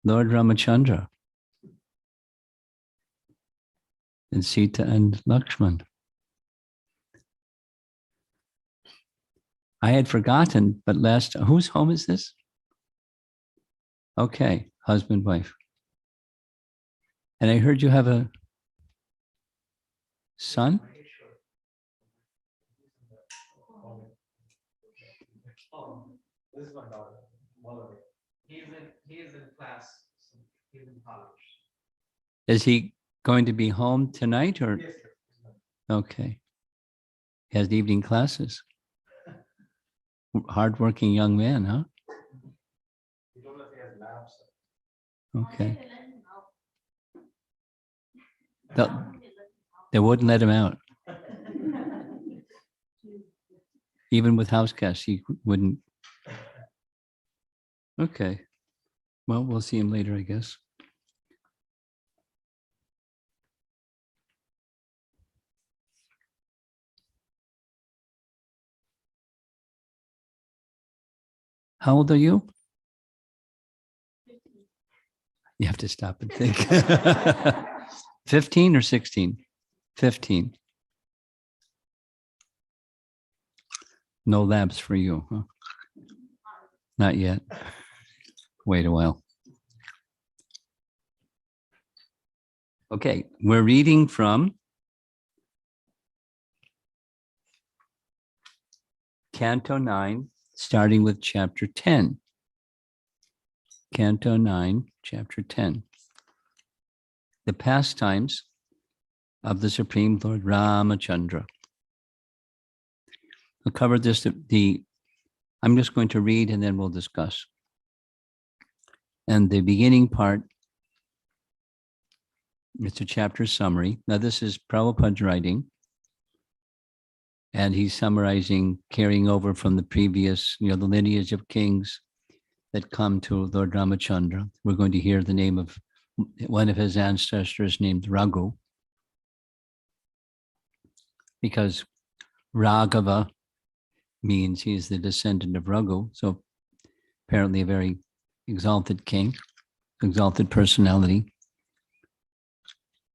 Lord Ramacandra and Sita and Lakshman. I had forgotten, but whose home is this? Okay, husband, wife. And I heard you have a son? This is my daughter. He is in class. He's in college. Is he going to be home tonight or? Yes. Okay. He has evening classes. Hardworking young man, huh? He told us he has labs. Okay. They wouldn't let him out. Even with house guests, he wouldn't. Okay. Well, we'll see him later, I guess. How old are you? You have to stop and think. 15 or 16? 15. No labs for you, huh? Not yet. Wait a while. Okay, we're reading from Canto 9, starting with chapter 10. Canto 9, chapter 10. The Pastimes of the Supreme Lord Ramacandra. We'll cover this, I'm just going to read and then we'll discuss. And the beginning part, it's a chapter summary. Now this is Prabhupada's writing, and he's summarizing, carrying over from the previous, the lineage of kings that come to Lord Ramacandra. We're going to hear the name of one of his ancestors named Raghu, because Raghava means he's the descendant of Raghu. So apparently a very exalted king, exalted personality.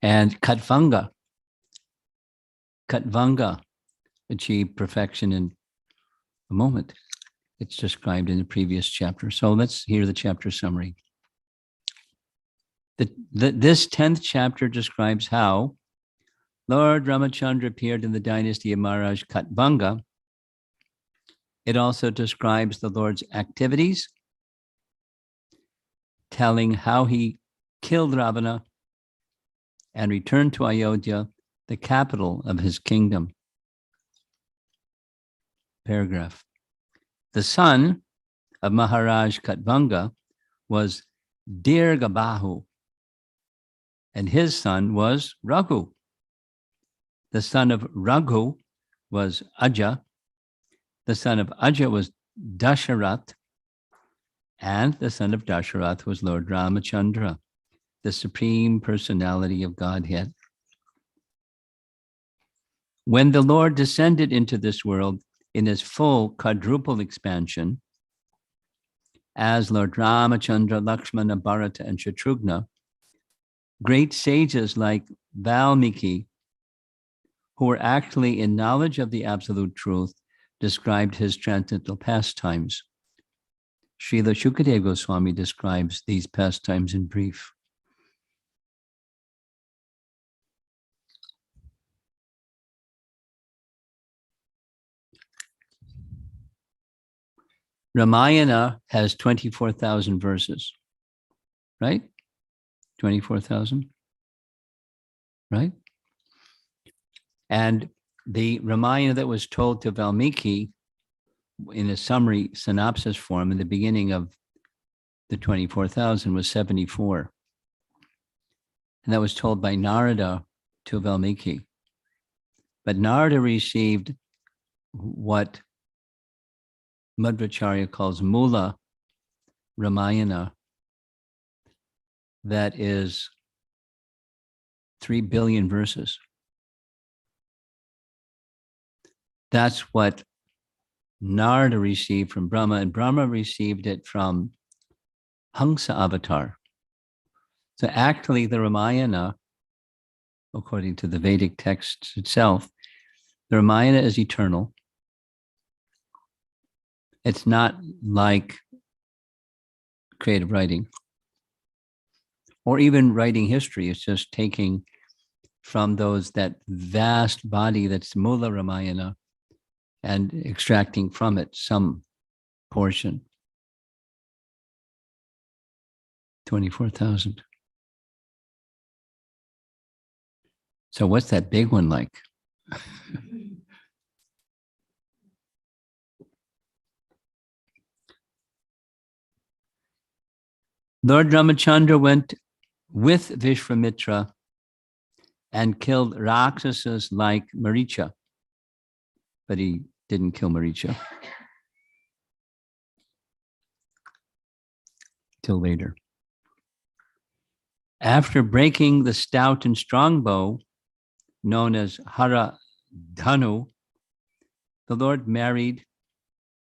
And Katvanga achieved perfection in a moment. It's described in the previous chapter. So let's hear the chapter summary. This 10th chapter describes how Lord Ramacandra appeared in the dynasty of Maharaj Katvanga. It also describes the Lord's activities, telling how he killed Ravana and returned to Ayodhya, the capital of his kingdom. Paragraph. The son of Maharaj Katvanga was Dirghabahu, and his son was Raghu. The son of Raghu was Aja. The son of Aja was Dasharath, and the son of Dasharath was Lord Ramacandra, the Supreme Personality of Godhead. When the Lord descended into this world in his full quadruple expansion, as Lord Ramacandra, Lakshmana, Bharata, and Shatrughna, great sages like Valmiki, who were actually in knowledge of the absolute truth, described his transcendental pastimes. Srila Shukadeva Goswami describes these pastimes in brief. Ramayana has 24,000 verses, right? 24,000, right? And the Ramayana that was told to Valmiki in a summary synopsis form in the beginning of the 24,000 was 74. And that was told by Narada to Valmiki. But Narada received what Madhvacharya calls Mula Ramayana, that is 3 billion verses. That's what Narada received from Brahma, and Brahma received it from Hamsa Avatar, So actually the Ramayana, according to the Vedic text itself, the Ramayana is eternal. It's not like creative writing or even writing history. It's just taking from that vast body that's Mula Ramayana and extracting from it some portion. 24,000. So what's that big one like? Lord Ramachandra went with Vishwamitra and killed Rakshasas like Maricha, but he didn't kill Maricha till later. After breaking the stout and strong bow, known as Hara Dhanu, the Lord married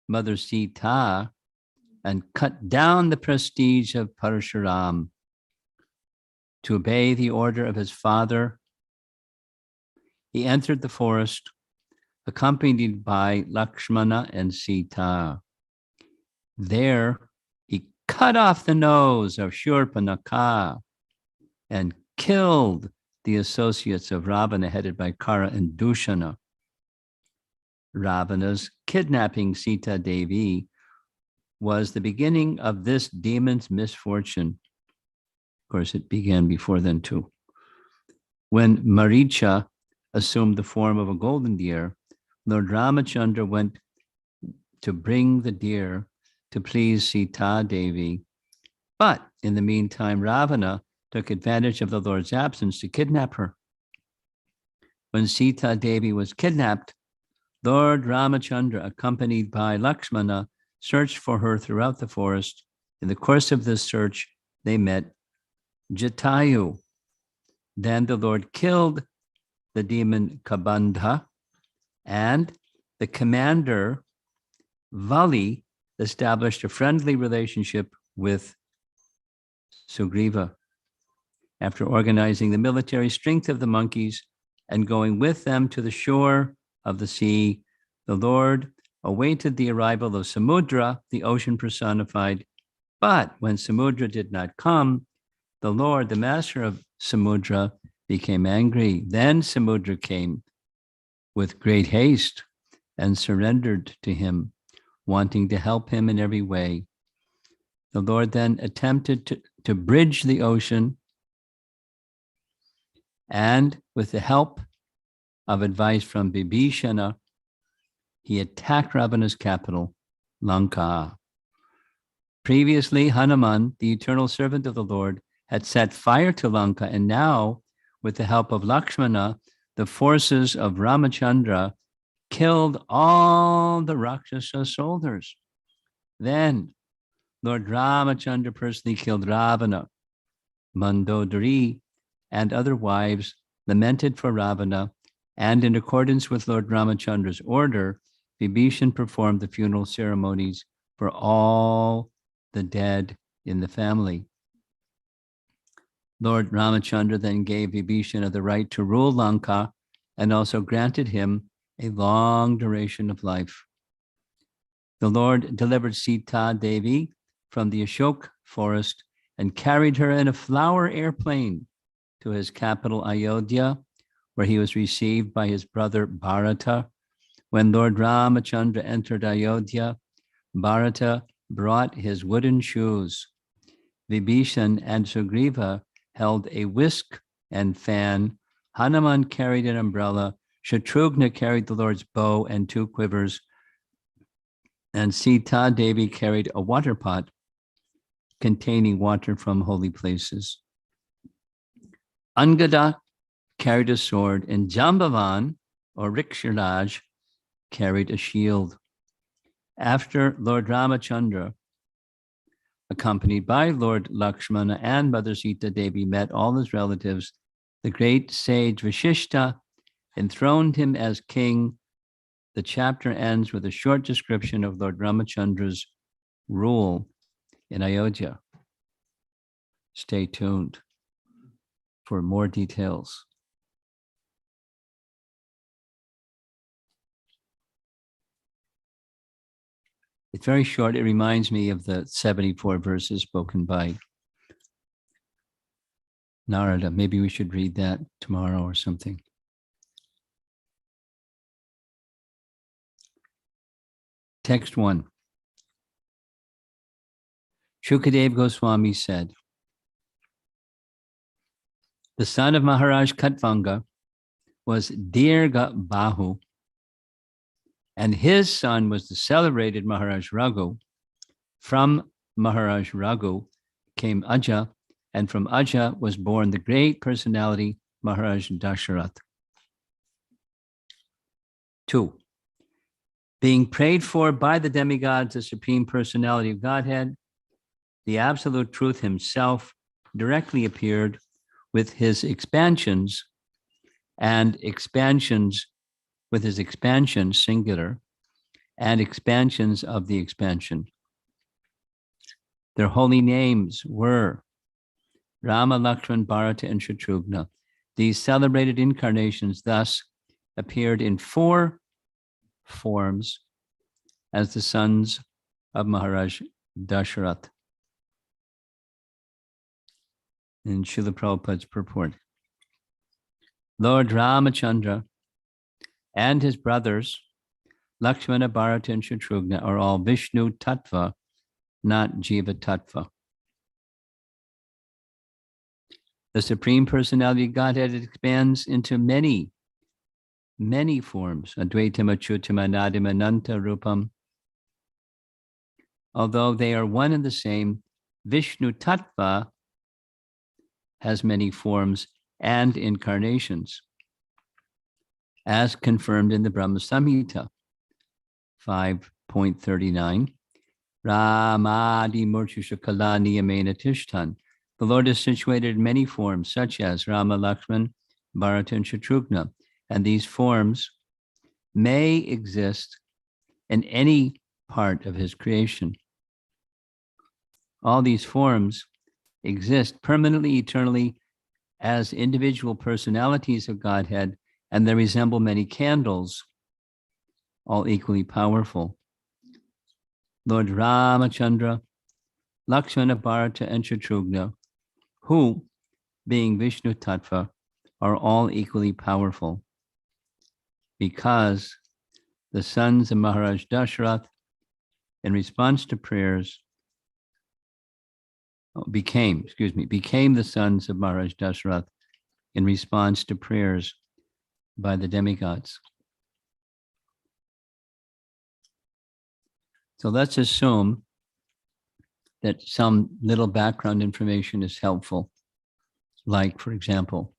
Mother Sita and cut down the prestige of Parashuram. To obey the order of his father, he entered the forest, accompanied by Lakshmana and Sita. There, he cut off the nose of Shurpanakha and killed the associates of Ravana, headed by Kara and Dushana. Ravana's kidnapping Sita Devi was the beginning of this demon's misfortune. Of course, it began before then too. When Maricha assumed the form of a golden deer, Lord Ramachandra went to bring the deer to please Sita Devi. But in the meantime, Ravana took advantage of the Lord's absence to kidnap her. When Sita Devi was kidnapped, Lord Ramachandra, accompanied by Lakshmana, searched for her throughout the forest. In the course of this search, they met Jatayu. Then the Lord killed the demon Kabandha, and the commander, Vali, established a friendly relationship with Sugriva. After organizing the military strength of the monkeys and going with them to the shore of the sea, the Lord awaited the arrival of Samudra, the ocean personified. But when Samudra did not come, the Lord, the master of Samudra, became angry. Then Samudra came with great haste and surrendered to him, wanting to help him in every way. The Lord then attempted to bridge the ocean, and with the help of advice from Vibhishana, he attacked Ravana's capital, Lanka. Previously, Hanuman, the eternal servant of the Lord, had set fire to Lanka, and now, with the help of Lakshmana, the forces of Ramachandra killed all the Rakshasa soldiers. Then, Lord Ramachandra personally killed Ravana. Mandodari and other wives lamented for Ravana, and in accordance with Lord Ramachandra's order, Vibhishan performed the funeral ceremonies for all the dead in the family. Lord Ramachandra then gave Vibhishana the right to rule Lanka and also granted him a long duration of life. The Lord delivered Sita Devi from the Ashok forest and carried her in a flower airplane to his capital Ayodhya, where he was received by his brother Bharata. When Lord Ramachandra entered Ayodhya, Bharata brought his wooden shoes. Vibhishan and Sugriva held a whisk and fan. Hanuman carried an umbrella. Shatrughna carried the Lord's bow and 2 quivers. And Sita Devi carried a water pot containing water from holy places. Angada carried a sword, and Jambavan, or Riksharaj, carried a shield. After Lord Ramachandra, accompanied by Lord Lakshmana and Mother Sita Devi, met all his relatives, the great sage Vashishta enthroned him as king. The chapter ends with a short description of Lord Ramachandra's rule in Ayodhya. Stay tuned. for more details. It's very short. It reminds me of the 74 verses spoken by Narada. Maybe we should read that tomorrow or something. Text 1. Shukadev Goswami said, the son of Maharaj Katvanga was Dirga Bahu, and his son was the celebrated Maharaj Raghu. From Maharaj Raghu came Aja, and from Aja was born the great personality Maharaj Dasharath. 2. Being prayed for by the demigods, the supreme personality of Godhead, the absolute truth himself directly appeared with his expansions and expansions with his expansion singular and expansions of the expansion. Their holy names were Rama, Lakshman, Bharata, and Shatrughna. These celebrated incarnations thus appeared in 4 forms as the sons of Maharaj Dasharath. In Srila Prabhupada's purport, Lord Ramacandra and his brothers, Lakshmana, Bharata, and Shatrughna, are all Vishnu-tattva, not Jiva-tattva. The Supreme Personality of Godhead expands into many, many forms, Advaitam, Achyutam, Anadim, Ananta, Rupam. Although they are one and the same, Vishnu-tattva has many forms and incarnations, as confirmed in the Brahma Samhita 5.39. Ramadi Murtisha Kala Niyamena Tishtan. The Lord is situated in many forms, such as Rama, Lakshman, Bharata, and Shatrughna, and these forms may exist in any part of his creation. All these forms exist permanently, eternally, as individual personalities of Godhead, and they resemble many candles, all equally powerful. Lord Ramacandra, Lakshmana, Bharata, and Shatrughna, who, being Vishnu-tattva, are all equally powerful, because the sons of Maharaj Dasharath, in response to prayers, became the sons of Maharaj Dasharath in response to prayers by the demigods. So let's assume that some little background information is helpful. Like, for example,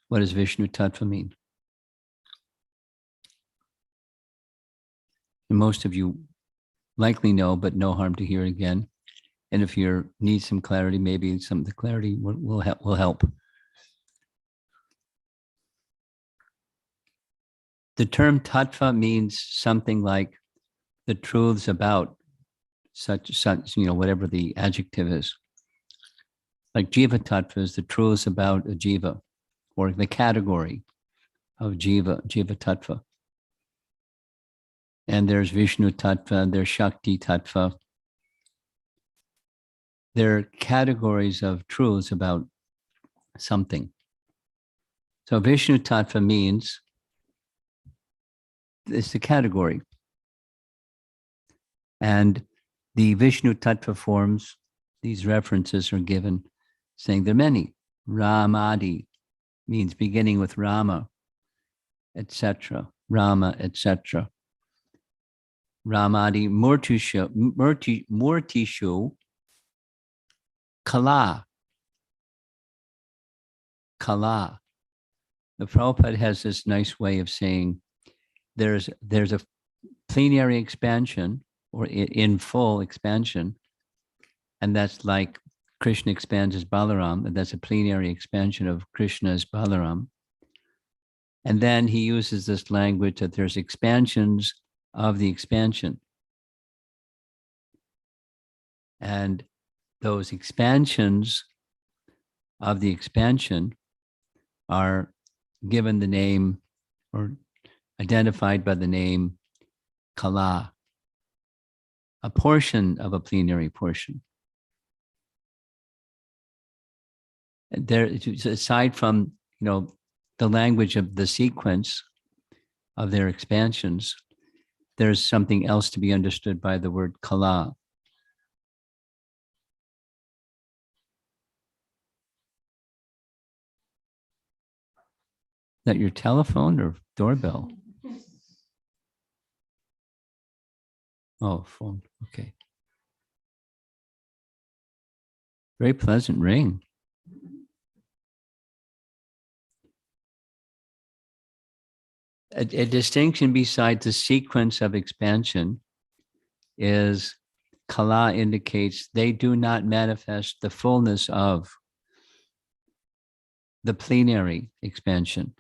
what does Vishnu-tattva mean? And most of you likely know, but no harm to hear again. And if you need some clarity, maybe some of the clarity will help. The term tattva means something like the truths about such, whatever the adjective is. Like jiva tattva is the truths about a jiva, or the category of jiva tattva. And there's Vishnu-tattva, and there's Shakti-tattva. They're categories of truths about something. So Vishnu-tattva means it's the category. And the Vishnu-tattva forms, these references are given, saying there are many. Ramadi means beginning with Rama, etc. Rama, etc. Ramadi Murtishu Kala. Kala. The Prabhupada has this nice way of saying there's a plenary expansion, or in full expansion, and that's like Krishna expands as Balaram, and that's a plenary expansion of Krishna as Balaram. And then he uses this language that there's expansions of the expansion. And those expansions of the expansion are given the name or identified by the name Kala, a portion of a plenary portion. There, aside from the language of the sequence of their expansions, there's something else to be understood by the word Kala. Is that your telephone or doorbell? Oh, phone. Okay. Very pleasant ring. A distinction beside the sequence of expansion is Kala indicates they do not manifest the fullness of the plenary expansion.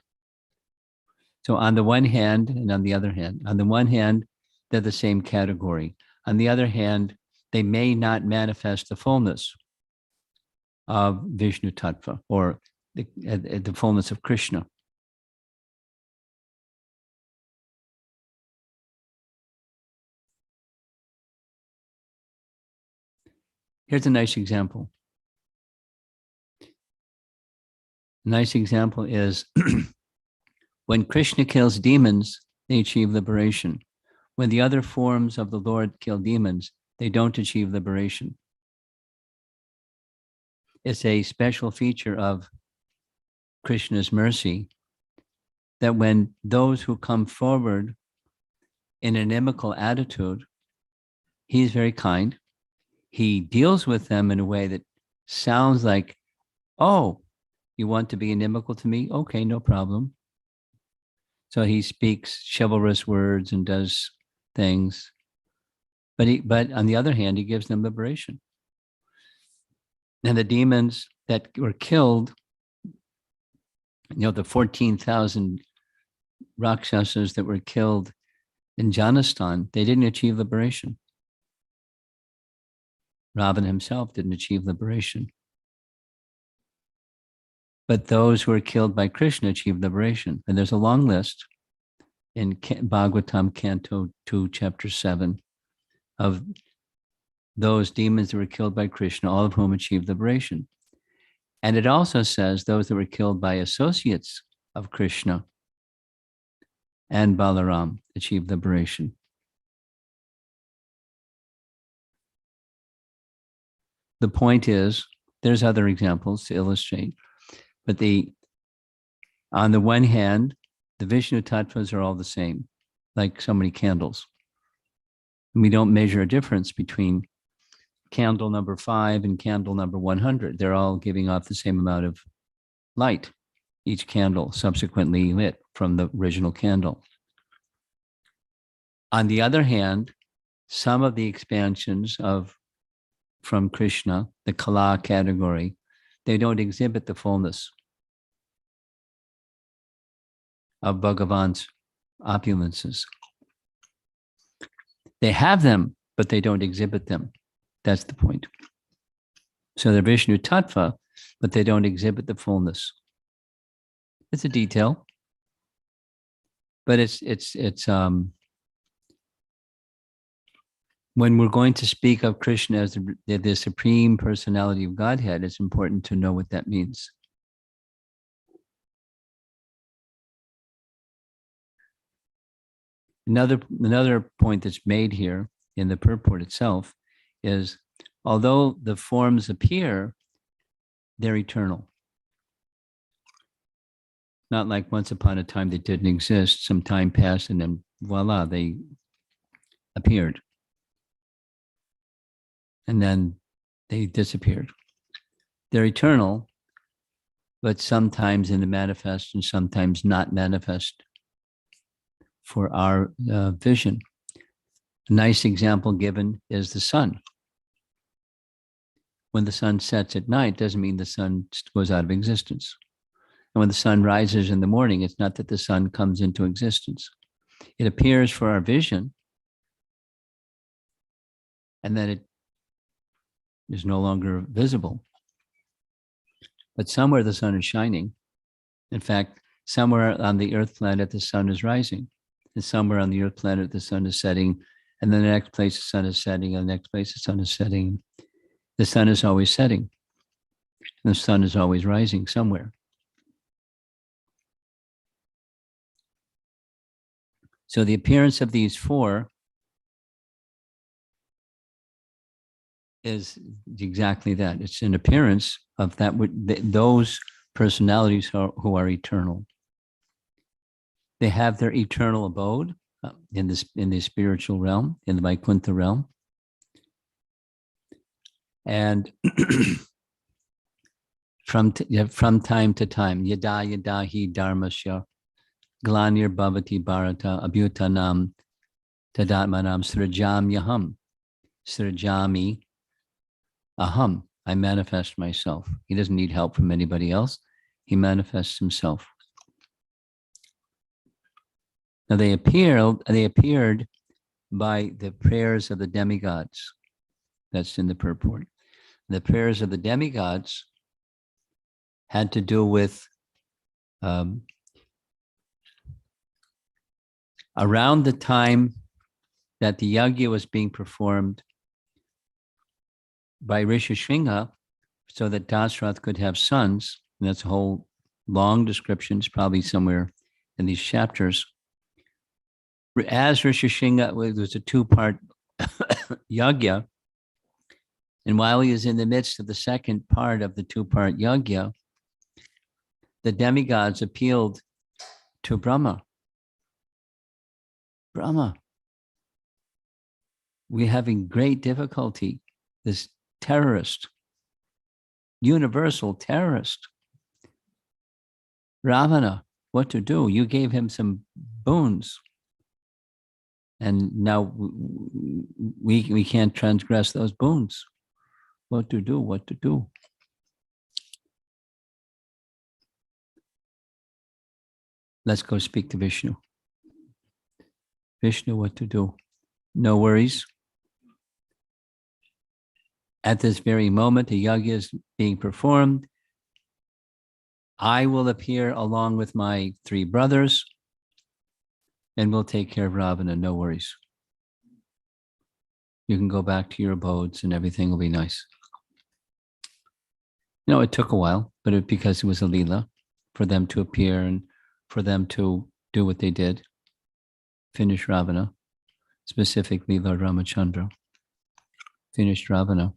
So on the one hand, and on the other hand, on the one hand, they're the same category. On the other hand, they may not manifest the fullness of Vishnu-tattva or the fullness of Krishna. Here's a nice example. A nice example is when Krishna kills demons, they achieve liberation. When the other forms of the Lord kill demons, they don't achieve liberation. It's a special feature of Krishna's mercy that when those who come forward in an inimical attitude, he's very kind. He deals with them in a way that sounds like, oh, you want to be inimical to me? Okay, no problem. So he speaks chivalrous words and does things. But on the other hand, he gives them liberation. And the demons that were killed, the 14,000 Rakshasas that were killed in Janistan, they didn't achieve liberation. Ravana himself didn't achieve liberation. But those who were killed by Krishna achieved liberation. And there's a long list in Bhagavatam, Canto 2, Chapter 7, of those demons that were killed by Krishna, all of whom achieved liberation. And it also says those that were killed by associates of Krishna and Balaram achieved liberation. The point is, there's other examples to illustrate, but on the one hand, the Vishnu-tattvas are all the same, like so many candles. And we don't measure a difference between candle number 5 and candle number 100. They're all giving off the same amount of light, each candle subsequently lit from the original candle. On the other hand, some of the expansions from Krishna, the Kala category, they don't exhibit the fullness of Bhagavan's opulences. They have them, but they don't exhibit them. That's the point. So they're Vishnu-tattva, but they don't exhibit the fullness. It's a detail, but it's when we're going to speak of Krishna as the supreme personality of Godhead, it's important to know what that means. Another point that's made here in the purport itself is, although the forms appear, they're eternal. Not like once upon a time they didn't exist, some time passed and then voila, they appeared. And then they disappeared. They're eternal, but sometimes in the manifest and sometimes not manifest for our vision. A nice example given is the sun. When the sun sets at night, doesn't mean the sun goes out of existence. And when the sun rises in the morning, it's not that the sun comes into existence. It appears for our vision, and then it is no longer visible. But somewhere the sun is shining, In fact, somewhere on the Earth planet, the sun is rising. And somewhere on the Earth planet, the sun is setting. And then the next place, the sun is setting. And the next place, the sun is setting. The sun is always setting. And the sun is always rising somewhere. So the appearance of these four is exactly that. It's an appearance of that those personalities who are eternal. They have their eternal abode in the spiritual realm, in the Vaikuntha realm. And from time to time, yada yada hi dharmasya glanir bhavati bharata abhutanam tadatmanam srajam yaham srajami aham. I manifest myself. He doesn't need help from anybody else. He manifests himself. Now they appeared by the prayers of the demigods. That's in the purport. The prayers of the demigods had to do with around the time that the yajna was being performed by Rishishringa, so that Dasrath could have sons. And that's a whole long description. It's probably somewhere in these chapters. As Rishishringa, it was a two-part yajna. And while he is in the midst of the second part of the two-part yajna, the demigods appealed to Brahma. Brahma, we're having great difficulty. This terrorist, universal terrorist, Ravana, what to do? You gave him some boons. And now we can't transgress those boons. What to do? What to do? Let's go speak to Vishnu. Vishnu, what to do? No worries. At this very moment, the yajna is being performed. I will appear along with my three brothers, and we'll take care of Ravana. No worries. You can go back to your abodes and everything will be nice. You know, it took a while, but because it was a Leela for them to appear and for them to do what they did, finish Ravana, specifically Lord Ramacandra, finished Ravana.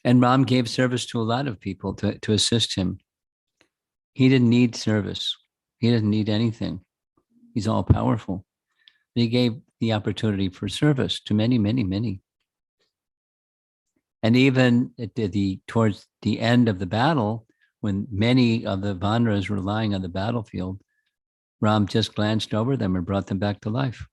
And Ram gave service to a lot of people to assist him. He didn't need service. He doesn't need anything. He's all powerful. But he gave the opportunity for service to many, many, many. And even towards the end of the battle, when many of the Vanras were lying on the battlefield, Ram just glanced over them and brought them back to life.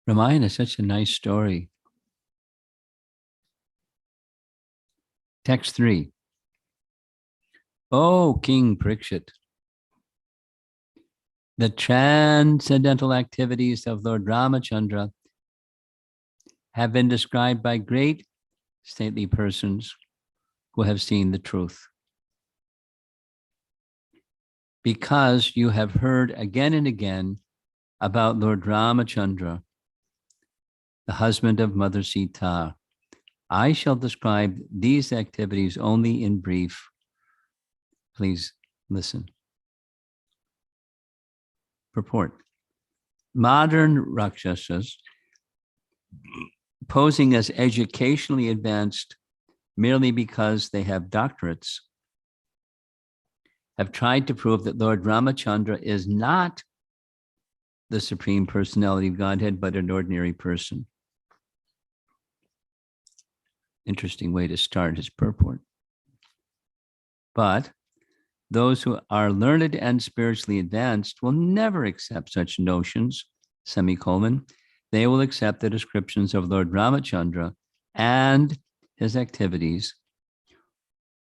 Ramayana is such a nice story. Text 3. Oh, King Parikshit, the transcendental activities of Lord Ramacandra have been described by great stately persons who have seen the truth. Because you have heard again and again about Lord Ramacandra, the husband of Mother Sita, I shall describe these activities only in brief. Please listen. Purport. Modern Rakshasas, posing as educationally advanced merely because they have doctorates, have tried to prove that Lord Ramacandra is not the Supreme Personality of Godhead, but an ordinary person. Interesting way to start his purport. But those who are learned and spiritually advanced will never accept such notions, semicolon, they will accept the descriptions of Lord Ramachandra and his activities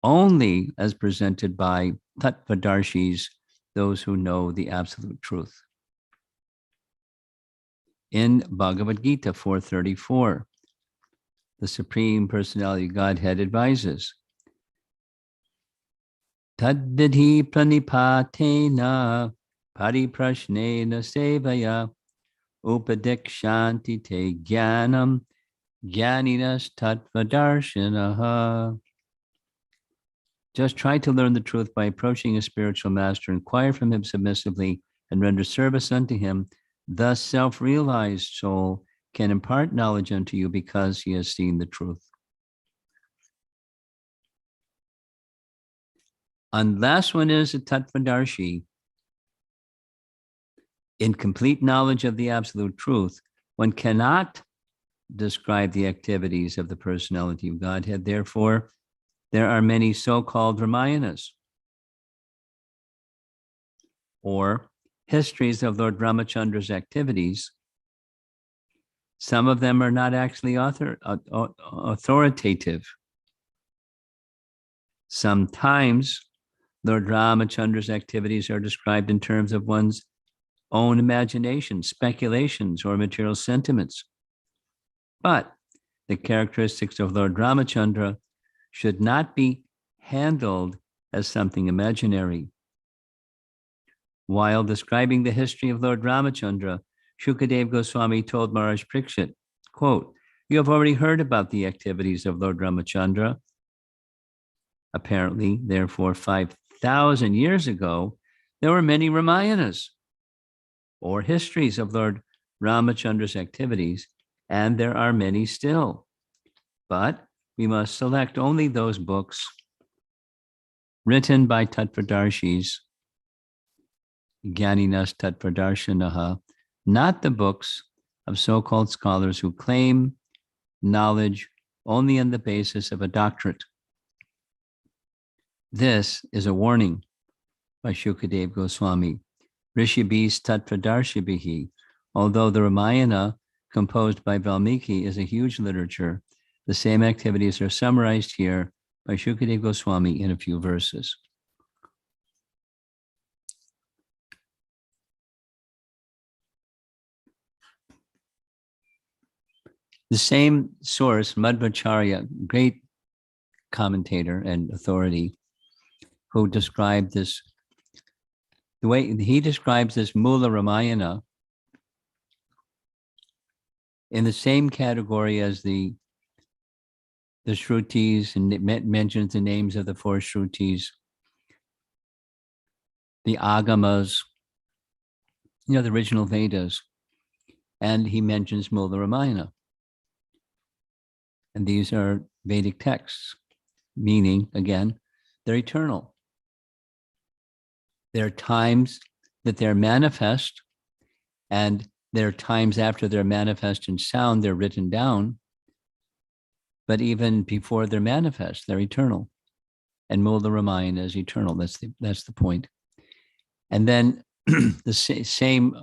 only as presented by Tattvadarshis, those who know the absolute truth. In Bhagavad Gita 4:34, the Supreme Personality of Godhead advises, Tadvidhi pranipatena pariprashnena sevaya upadikshanti te jnanam jnaninas tattvadarshinaha. Just try to learn the truth by approaching a spiritual master, inquire from him submissively, and render service unto him. Thus, self-realized soul can impart knowledge unto you because he has seen the truth. Unless one is a Tattvadarshi, in complete knowledge of the absolute truth, one cannot describe the activities of the personality of Godhead. Therefore, there are many so-called Ramayanas, or histories of Lord Ramachandra's activities. Some of them are not actually authoritative. Sometimes Lord Ramachandra's activities are described in terms of one's own imagination, speculations, or material sentiments. But the characteristics of Lord Ramachandra should not be handled as something imaginary. While describing the history of Lord Ramachandra, Shukadeva Goswami told Maharaj Parikshit, quote, "You have already heard about the activities of Lord Ramachandra. Apparently, therefore, 5,000 years ago, there were many Ramayanas, or histories of Lord Ramachandra's activities, and there are many still. But we must select only those books written by Tattvadarshis, Jnaninas Tattvadarshinaha, not the books of so-called scholars who claim knowledge only on the basis of a doctorate." This is a warning by Shukadeva Goswami. Rishibhis Tattvadarshibhihi. Although the Ramayana composed by Valmiki is a huge literature, the same activities are summarized here by Shukadeva Goswami in a few verses. The same source, Madhvacharya, great commentator and authority, who described this, the way he describes this Mula Ramayana in the same category as the Shrutis, and it mentions the names of the four Shrutis, the Agamas, the original Vedas, and he mentions Mula Ramayana. And these are Vedic texts, meaning, again, they're eternal. There are times that they're manifest, and there are times after they're manifest in sound, they're written down. But even before they're manifest, they're eternal. And Mula Ramayana is eternal. That's the point. And then the same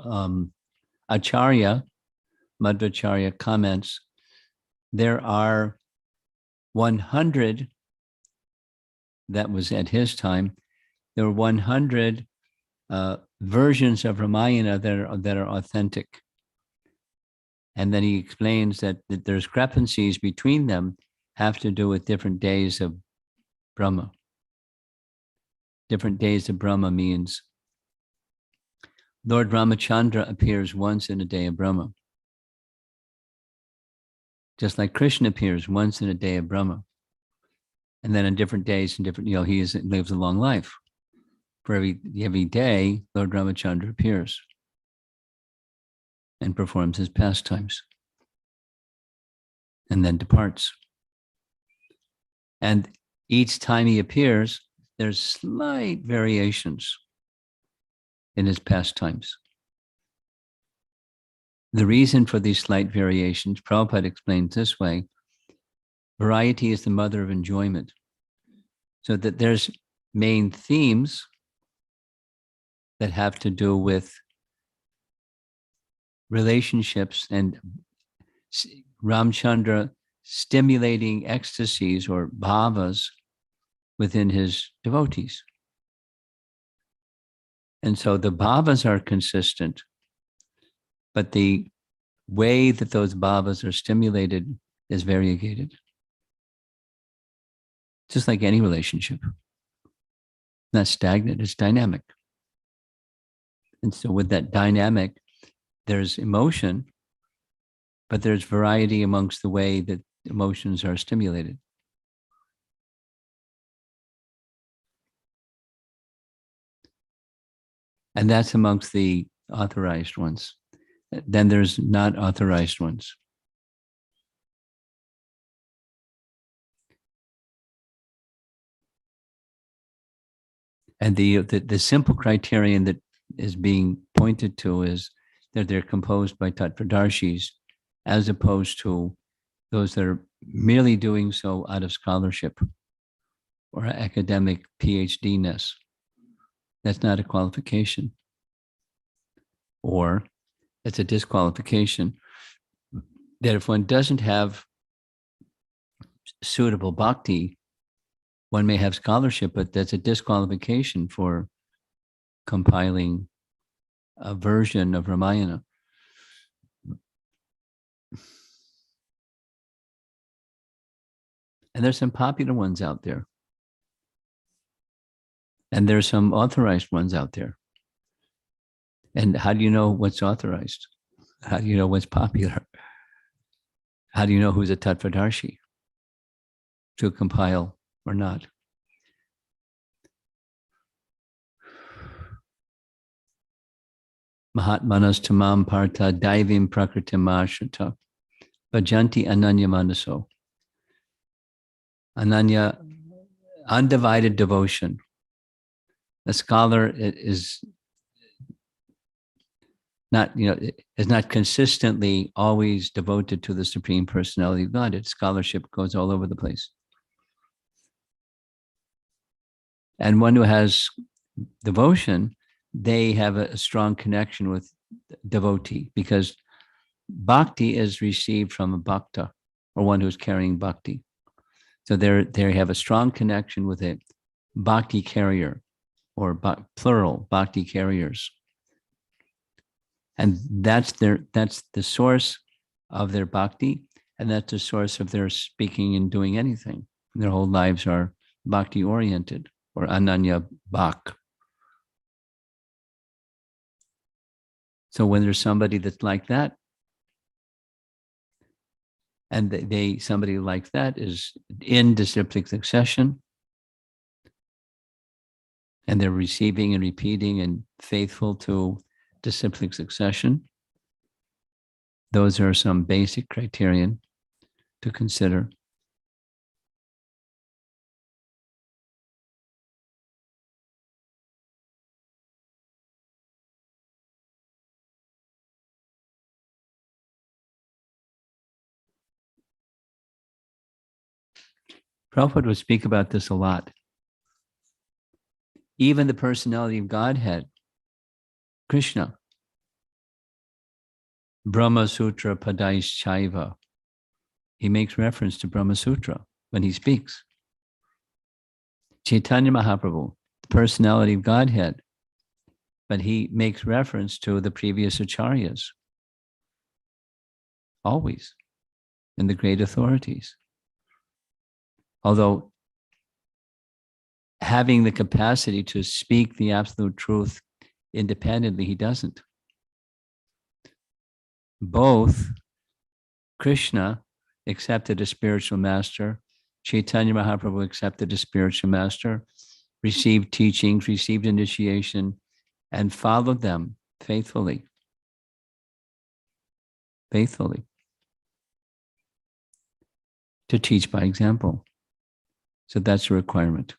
Acharya, Madhvacharya, comments, there are 100, that was at his time, there were 100 versions of Ramayana that are authentic. And then he explains that the discrepancies between them have to do with different days of Brahma. Different days of Brahma means Lord Ramachandra appears once in a day of Brahma. Just like Krishna appears once in a day of Brahma. And then on different days and different, he lives a long life. For every day, Lord Ramachandra appears and performs his pastimes and then departs. And each time he appears, there's slight variations in his pastimes. The reason for these slight variations, Prabhupada explains this way: variety is the mother of enjoyment. So that there's main themes that have to do with relationships and Ramchandra stimulating ecstasies or bhavas within his devotees. And so the bhavas are consistent, but the way that those bhavas are stimulated is variegated. Just like any relationship. Not stagnant, it's dynamic. And so with that dynamic, there's emotion, but there's variety amongst the way that emotions are stimulated. And that's amongst the authorized ones. Then there's not authorized ones. And the simple criterion that is being pointed to is that they're composed by Tattvadarshis, as opposed to those that are merely doing so out of scholarship or academic PhD-ness. That's not a qualification. Or it's a disqualification that if one doesn't have suitable bhakti, one may have scholarship, but that's a disqualification for compiling a version of Ramayana. And there's some popular ones out there. And there's some authorized ones out there. And how do you know what's authorized? How do you know what's popular? How do you know who's a Tattvadarshi to compile or not? Mahatmanas tamam partha daivim prakritim ashrita bhajanti ananya manaso. Ananya, undivided devotion. A scholar is not, is not consistently always devoted to the Supreme Personality of God. Its scholarship goes all over the place. And one who has devotion, they have a strong connection with devotee, because bhakti is received from a bhakta, or one who's carrying bhakti. So they have a strong connection with a bhakti carrier, or plural bhakti carriers. And that's the source of their bhakti, and that's the source of their speaking and doing anything. Their whole lives are bhakti oriented, or ananya bhak. So when there's somebody that's like that, and somebody like that is in disciplic succession, and they're receiving and repeating and faithful to disciplic succession, those are some basic criterion to consider. Prabhupada would speak about this a lot. Even the personality of Godhead, Krishna, Brahma Sutra Padais Chaiva. He makes reference to Brahma Sutra when he speaks. Chaitanya Mahaprabhu, the personality of Godhead, but he makes reference to the previous acharyas, always, and the great authorities. Although having the capacity to speak the absolute truth independently, he doesn't. Both Krishna accepted a spiritual master, Chaitanya Mahaprabhu accepted a spiritual master, received teachings, received initiation, and followed them faithfully. Faithfully. To teach by example. So that's a requirement.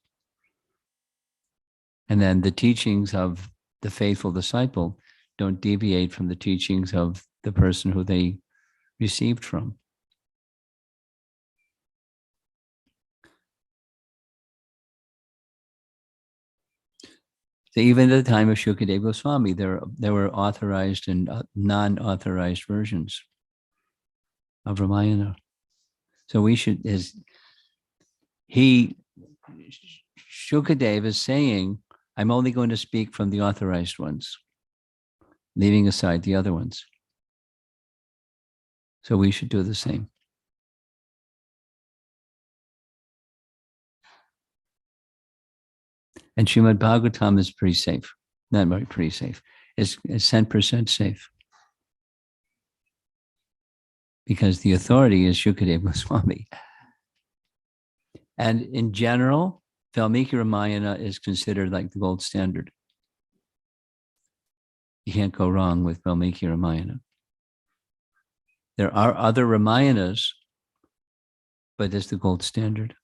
And then the teachings of the faithful disciple don't deviate from the teachings of the person who they received from. So even at the time of Shukadeva Goswami, there were authorized and non-authorized versions of Ramayana. So we should, Shukadeva is saying, I'm only going to speak from the authorized ones, leaving aside the other ones. So we should do the same. And Srimad Bhagavatam is pretty safe. Not very pretty safe. It's 10% safe. Because the authority is Shukadeva Goswami. And in general, Valmiki Ramayana is considered like the gold standard. You can't go wrong with Valmiki Ramayana. There are other Ramayanas, but it's the gold standard.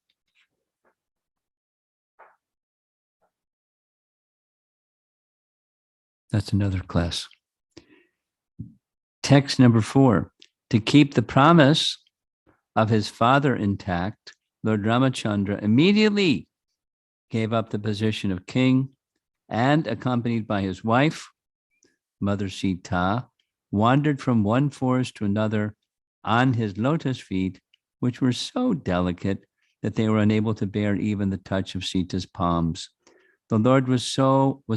That's another class. Text number 4. To keep the promise of his father intact, Lord Ramacandra immediately gave up the position of king and, accompanied by his wife, Mother Sita, wandered from one forest to another on his lotus feet, which were so delicate that they were unable to bear even the touch of Sita's palms. The Lord was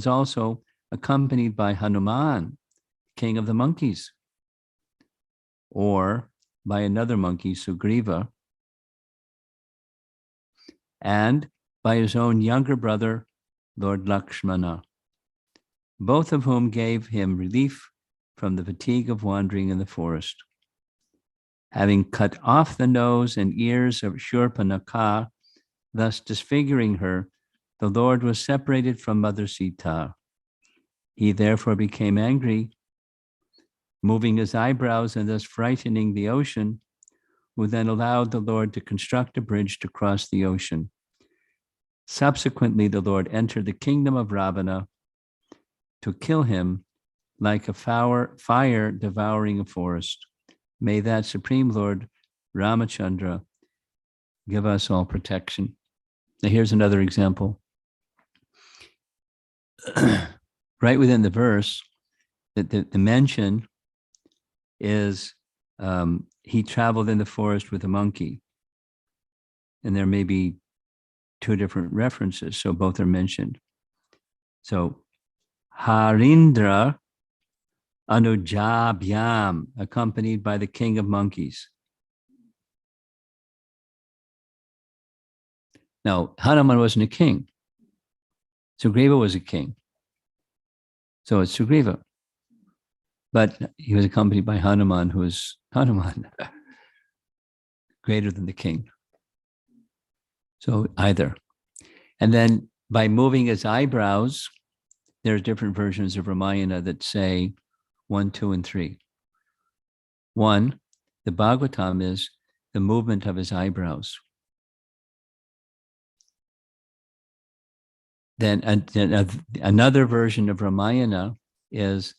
also accompanied by Hanuman, king of the monkeys, or by another monkey, Sugriva, and by his own younger brother, Lord Lakshmana, both of whom gave him relief from the fatigue of wandering in the forest. Having cut off the nose and ears of Shurpanakha, thus disfiguring her, the Lord was separated from Mother Sita. He therefore became angry, moving his eyebrows and thus frightening the ocean, who then allowed the Lord to construct a bridge to cross the ocean. Subsequently, the Lord entered the kingdom of Ravana to kill him like a fire devouring a forest. May that Supreme Lord Ramachandra give us all protection. Now here's another example. Right within the verse, the mention is he traveled in the forest with a monkey. And there may be 2 different references, so both are mentioned. So Harindra Anujabhyam, accompanied by the king of monkeys. Now, Hanuman wasn't a king. Sugriva was a king. So it's Sugriva. But he was accompanied by Hanuman, who is Hanuman, greater than the king. So either. And then by moving his eyebrows, there's different versions of Ramayana that say 1, 2, and 3. 1, the Bhagavatam is the movement of his eyebrows. Then another version of Ramayana is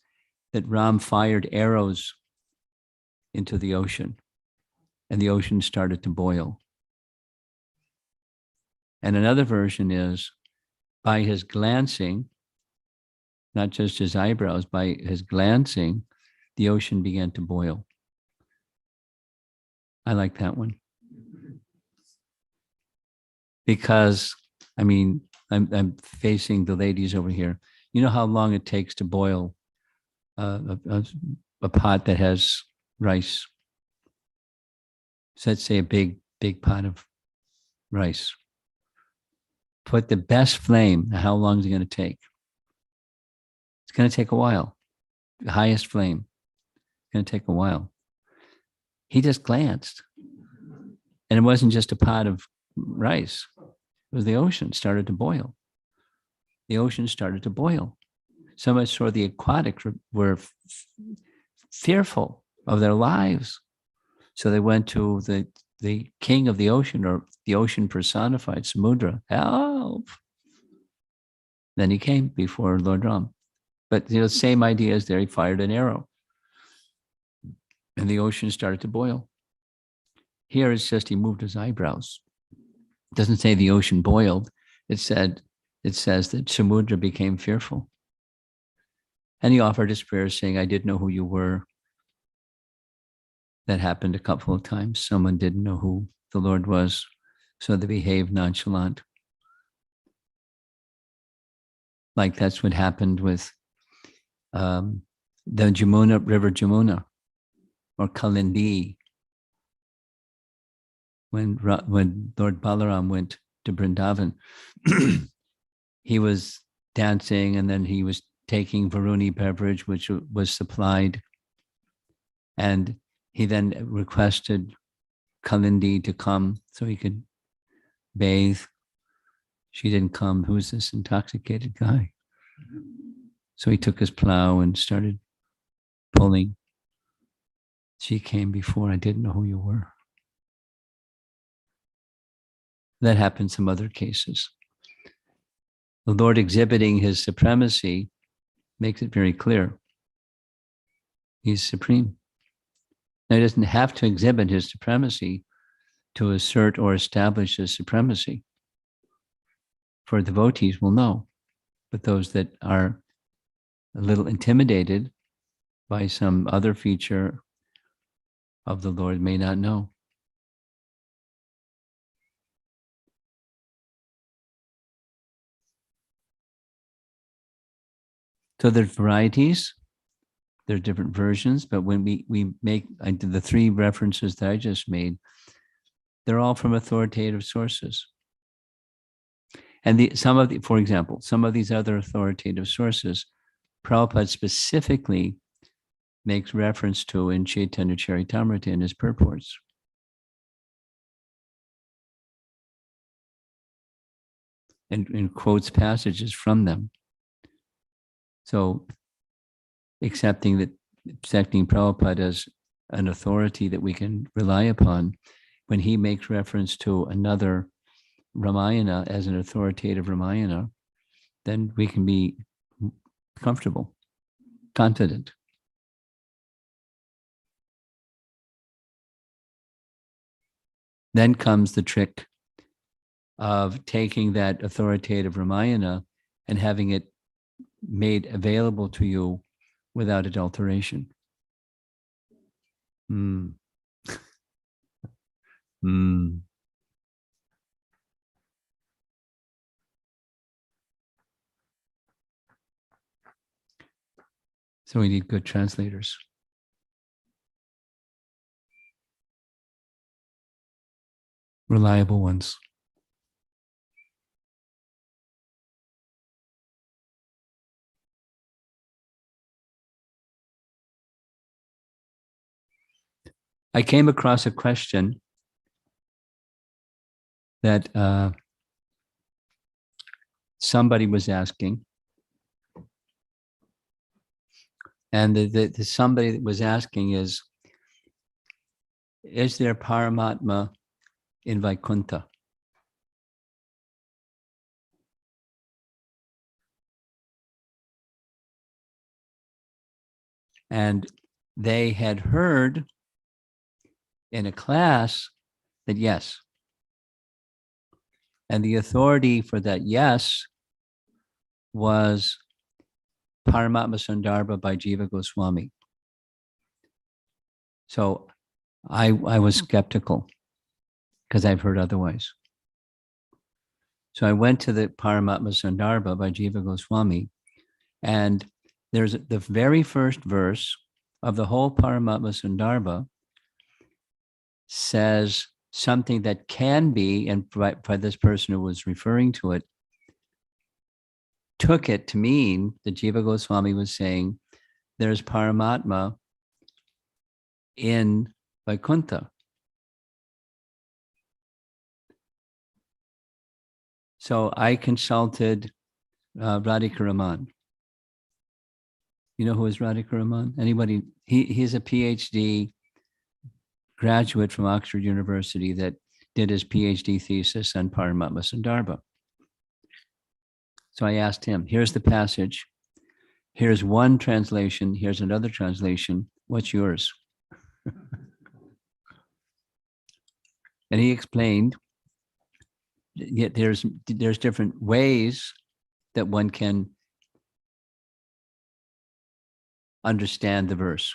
that Ram fired arrows into the ocean, and the ocean started to boil. And another version is by his glancing, not just his eyebrows, by his glancing, the ocean began to boil. I like that one. Because, I mean, I'm facing the ladies over here. You know how long it takes to boil a pot that has rice? So let's say a big pot of rice. Put the best flame. How long is it going to take? It's going to take a while. The highest flame. It's going to take a while. He just glanced. And it wasn't just a pot of rice. It was the ocean started to boil. The ocean started to boil. So much so the aquatics were fearful of their lives. So they went to the king of the ocean, or the ocean personified, Samudra. Help! Then he came before Lord Ram. But same idea as there. He fired an arrow, and the ocean started to boil. Here it's just he moved his eyebrows. It doesn't say the ocean boiled. It said it says that Samudra became fearful. And he offered his prayer saying, I didn't know who you were. That happened a couple of times. Someone didn't know who the Lord was, so they behaved nonchalant. Like that's what happened with the Jamuna, River Jamuna, or Kalindi, when Lord Balaram went to Vrindavan. He was dancing, and then he was taking Varuni beverage, which was supplied. And he then requested Kalindi to come so he could bathe. She didn't come. Who's this intoxicated guy? So he took his plow and started pulling. She came before. I didn't know who you were. That happened in some other cases. The Lord exhibiting his supremacy makes it very clear. He's supreme. Now, he doesn't have to exhibit his supremacy to assert or establish his supremacy. For devotees will know, but those that are a little intimidated by some other feature of the Lord may not know. So there's varieties, there's different versions, but when we make the three references that I just made, they're all from authoritative sources. And for example, some of these other authoritative sources, Prabhupada specifically makes reference to in Chaitanya Charitamrita in his purports. And quotes passages from them. So accepting Prabhupada as an authority that we can rely upon, when he makes reference to another Ramayana as an authoritative Ramayana, then we can be comfortable, confident. Then comes the trick of taking that authoritative Ramayana and having it made available to you without adulteration. So we need good translators. Reliable ones. I came across a question that somebody was asking. And the somebody that was asking is there Paramatma in Vaikuntha? And they had heard in a class that yes. And the authority for that yes was Paramatma Sandarbha by Jiva Goswami. So I was skeptical because I've heard otherwise. So I went to the Paramatma Sandarbha by Jiva Goswami, and there's the very first verse of the whole Paramatma Sandarbha says something that can be, and by this person who was referring to it, took it to mean that Jiva Goswami was saying there's Paramatma in Vaikuntha. So I consulted Radhika Raman. You know who is Radhika Raman? Anybody? He's a PhD graduate from Oxford University that did his PhD thesis on Paramatma Sandarbha. So I asked him, here's the passage. Here's one translation. Here's another translation. What's yours? And he explained, yet there's different ways that one can understand the verse.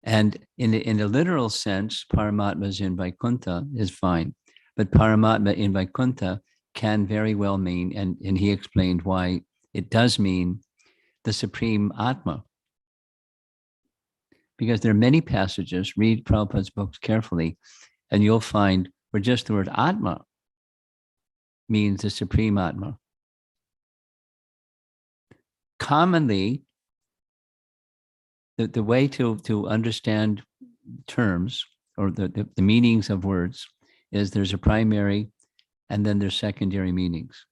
And in a literal sense, Paramatma is in Vaikuntha is fine. But Paramatma in Vaikuntha can very well mean, and he explained why it does mean the supreme Atma. Because there are many passages, read Prabhupada's books carefully, and you'll find where just the word Atma means the supreme Atma. Commonly, the way to understand terms or the meanings of words is there's a primary and then there's secondary meanings.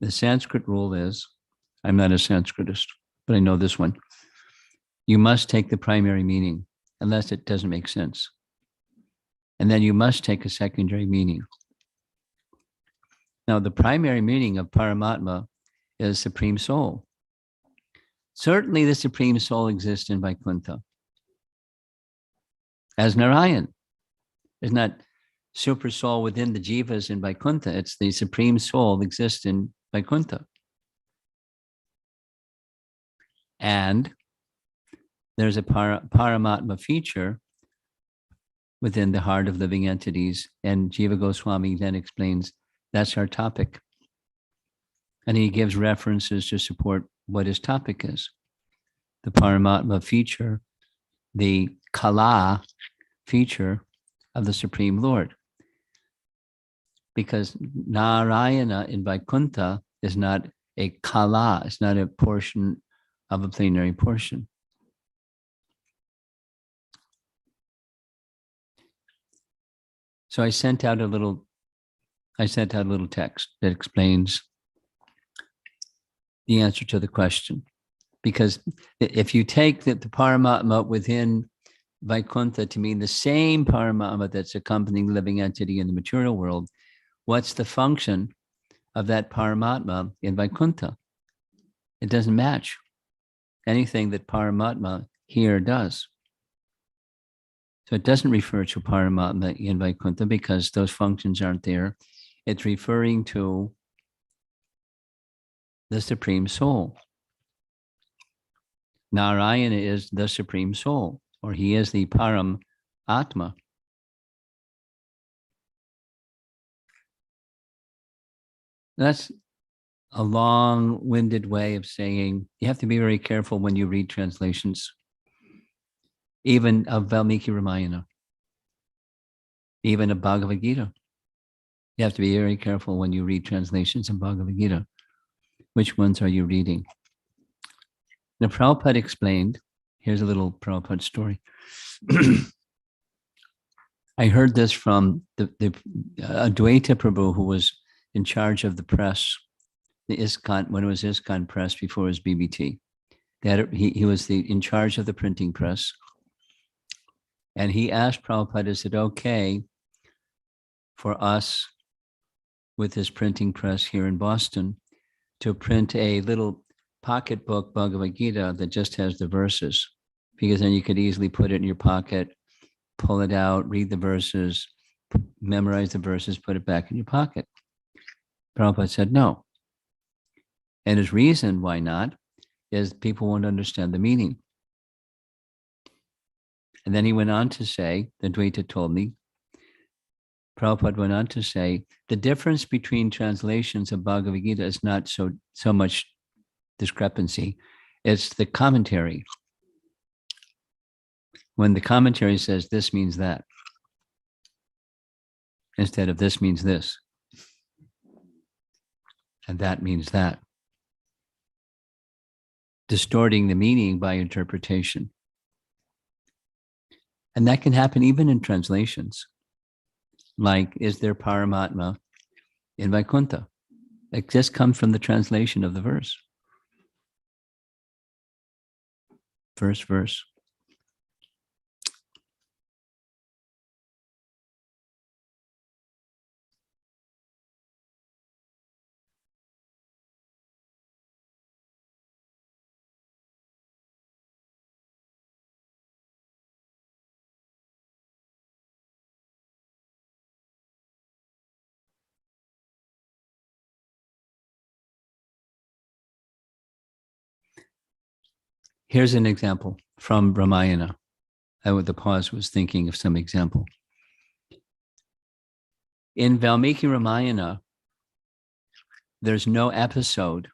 The Sanskrit rule is, I'm not a Sanskritist, but I know this one. You must take the primary meaning unless it doesn't make sense. And then you must take a secondary meaning. Now, the primary meaning of Paramatma is Supreme Soul. Certainly the Supreme Soul exists in Vaikuntha as Narayan. There's not super soul within the jivas in Vaikuntha. It's the Supreme Soul exists in Vaikuntha. And there's a Paramatma feature within the heart of living entities. And Jiva Goswami then explains that's our topic. And he gives references to support what his topic is. The Paramatma feature, the Kala feature of the Supreme Lord. Because Narayana in Vaikuntha is not a Kala, it's not a portion of a plenary portion. So I sent out a little text that explains the answer to the question. Because if you take the Paramatma within Vaikuntha to mean the same Paramatma that's accompanying the living entity in the material world, what's the function of that Paramatma in Vaikuntha? It doesn't match anything that Paramatma here does. So it doesn't refer to Paramatma in Vaikuntha because those functions aren't there. It's referring to the Supreme Soul. Narayana is the Supreme Soul, or he is the Param Atma. That's a long-winded way of saying you have to be very careful when you read translations, even of Valmiki Ramayana, even of Bhagavad Gita. You have to be very careful when you read translations of Bhagavad Gita. Which ones are you reading? Now, Prabhupada explained, here's a little Prabhupada story. I heard this from the Advaita Prabhu, who was in charge of the press, the ISKCON, when it was ISKCON press before it was BBT. He was in charge of the printing press. And he asked Prabhupada, is it okay for us with this printing press here in Boston to print a little pocketbook Bhagavad Gita that just has the verses? Because then you could easily put it in your pocket, pull it out, read the verses, memorize the verses, put it back in your pocket. Prabhupada said no. And his reason why not is people won't understand the meaning. And then he went on to say, the Dvaita told me, Prabhupada went on to say, the difference between translations of Bhagavad Gita is not so much discrepancy, it's the commentary. When the commentary says this means that, instead of this means this, and that means that, distorting the meaning by interpretation. And that can happen even in translations. Like, is there Paramatma in Vaikuntha? It just comes from the translation of the verse. First verse. Here's an example from Ramayana. I with the pause was thinking of some example. In Valmiki Ramayana, there's no episode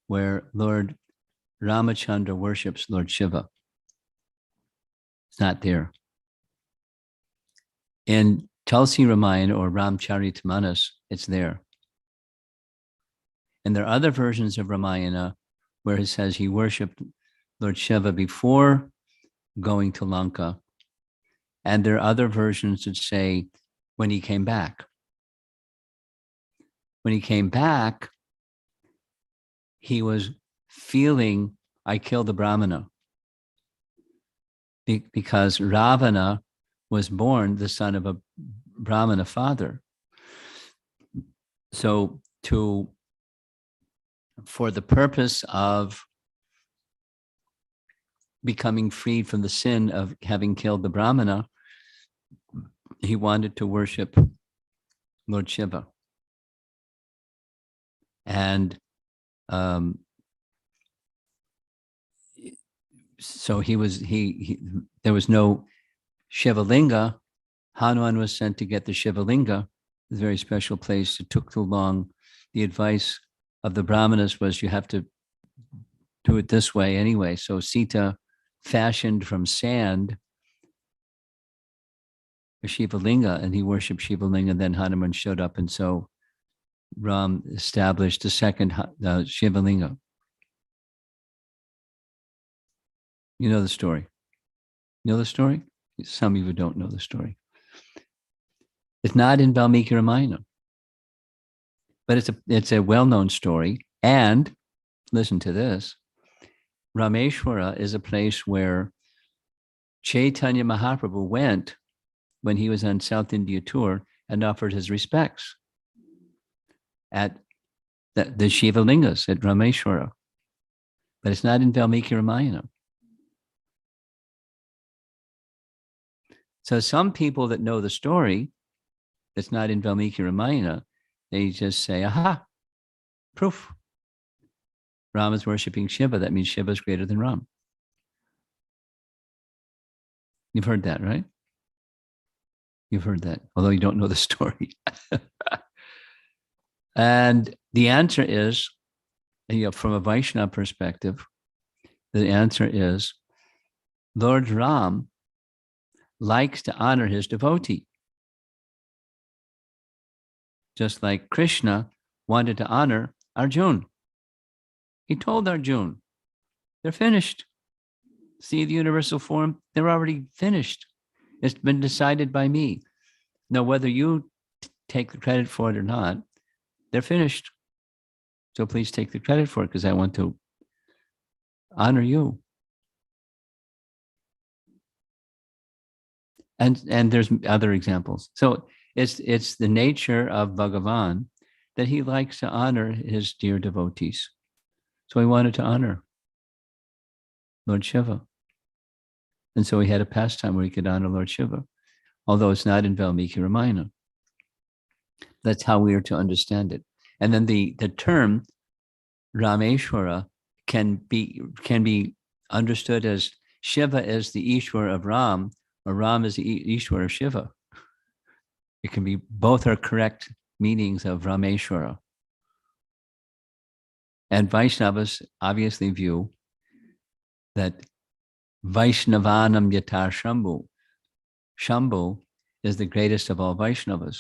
where Lord Ramachandra worships Lord Shiva. It's not there. In Tulsi Ramayana or Ramcharitmanas, it's there. And there are other versions of Ramayana where it says he worshipped Lord Shiva before going to Lanka. And there are other versions that say when he came back. When he came back, he was feeling, I killed the Brahmana. Because Ravana was born the son of a Brahmana father. So for the purpose of becoming freed from the sin of having killed the Brahmana, he wanted to worship Lord Shiva. And so there was no Shivalinga. Hanuman was sent to get the Shivalinga, a very special place. It took too long. The advice of the Brahmanas was you have to do it this way anyway. So Sita fashioned from sand a Shivalinga, and he worshipped Shivalinga, and then Hanuman showed up, and so Ram established the second Shivalinga. You know the story. You know the story? Some of you don't know the story. It's not in Valmiki Ramayana, but it's a well-known story. And listen to this. Rameshwara is a place where Chaitanya Mahaprabhu went when he was on South India tour and offered his respects at the Shiva Lingas at Rameshwara. But it's not in Valmiki Ramayana. So some people that know the story, that's not in Valmiki Ramayana, they just say, aha, proof. Ram is worshipping Shiva. That means Shiva is greater than Ram. You've heard that, right? You've heard that, although you don't know the story. And the answer is, from a Vaishnava perspective, the answer is Lord Ram likes to honor his devotee. Just like Krishna wanted to honor Arjuna. He told Arjuna, they're finished. See the universal form? They're already finished. It's been decided by me. Now, whether you take the credit for it or not, they're finished. So please take the credit for it because I want to honor you. And there's other examples. So it's the nature of Bhagavan that he likes to honor his dear devotees. So he wanted to honor Lord Shiva. And so he had a pastime where he could honor Lord Shiva, although it's not in Valmiki Ramayana. That's how we are to understand it. And then the term Rameshwara can be understood as Shiva is the Ishwar of Ram, or Ram is the Ishwar of Shiva. It can be, both are correct meanings of Rameshwara. And Vaishnavas obviously view that Vaishnavanam Yatar Shambhu. Shambhu is the greatest of all Vaishnavas.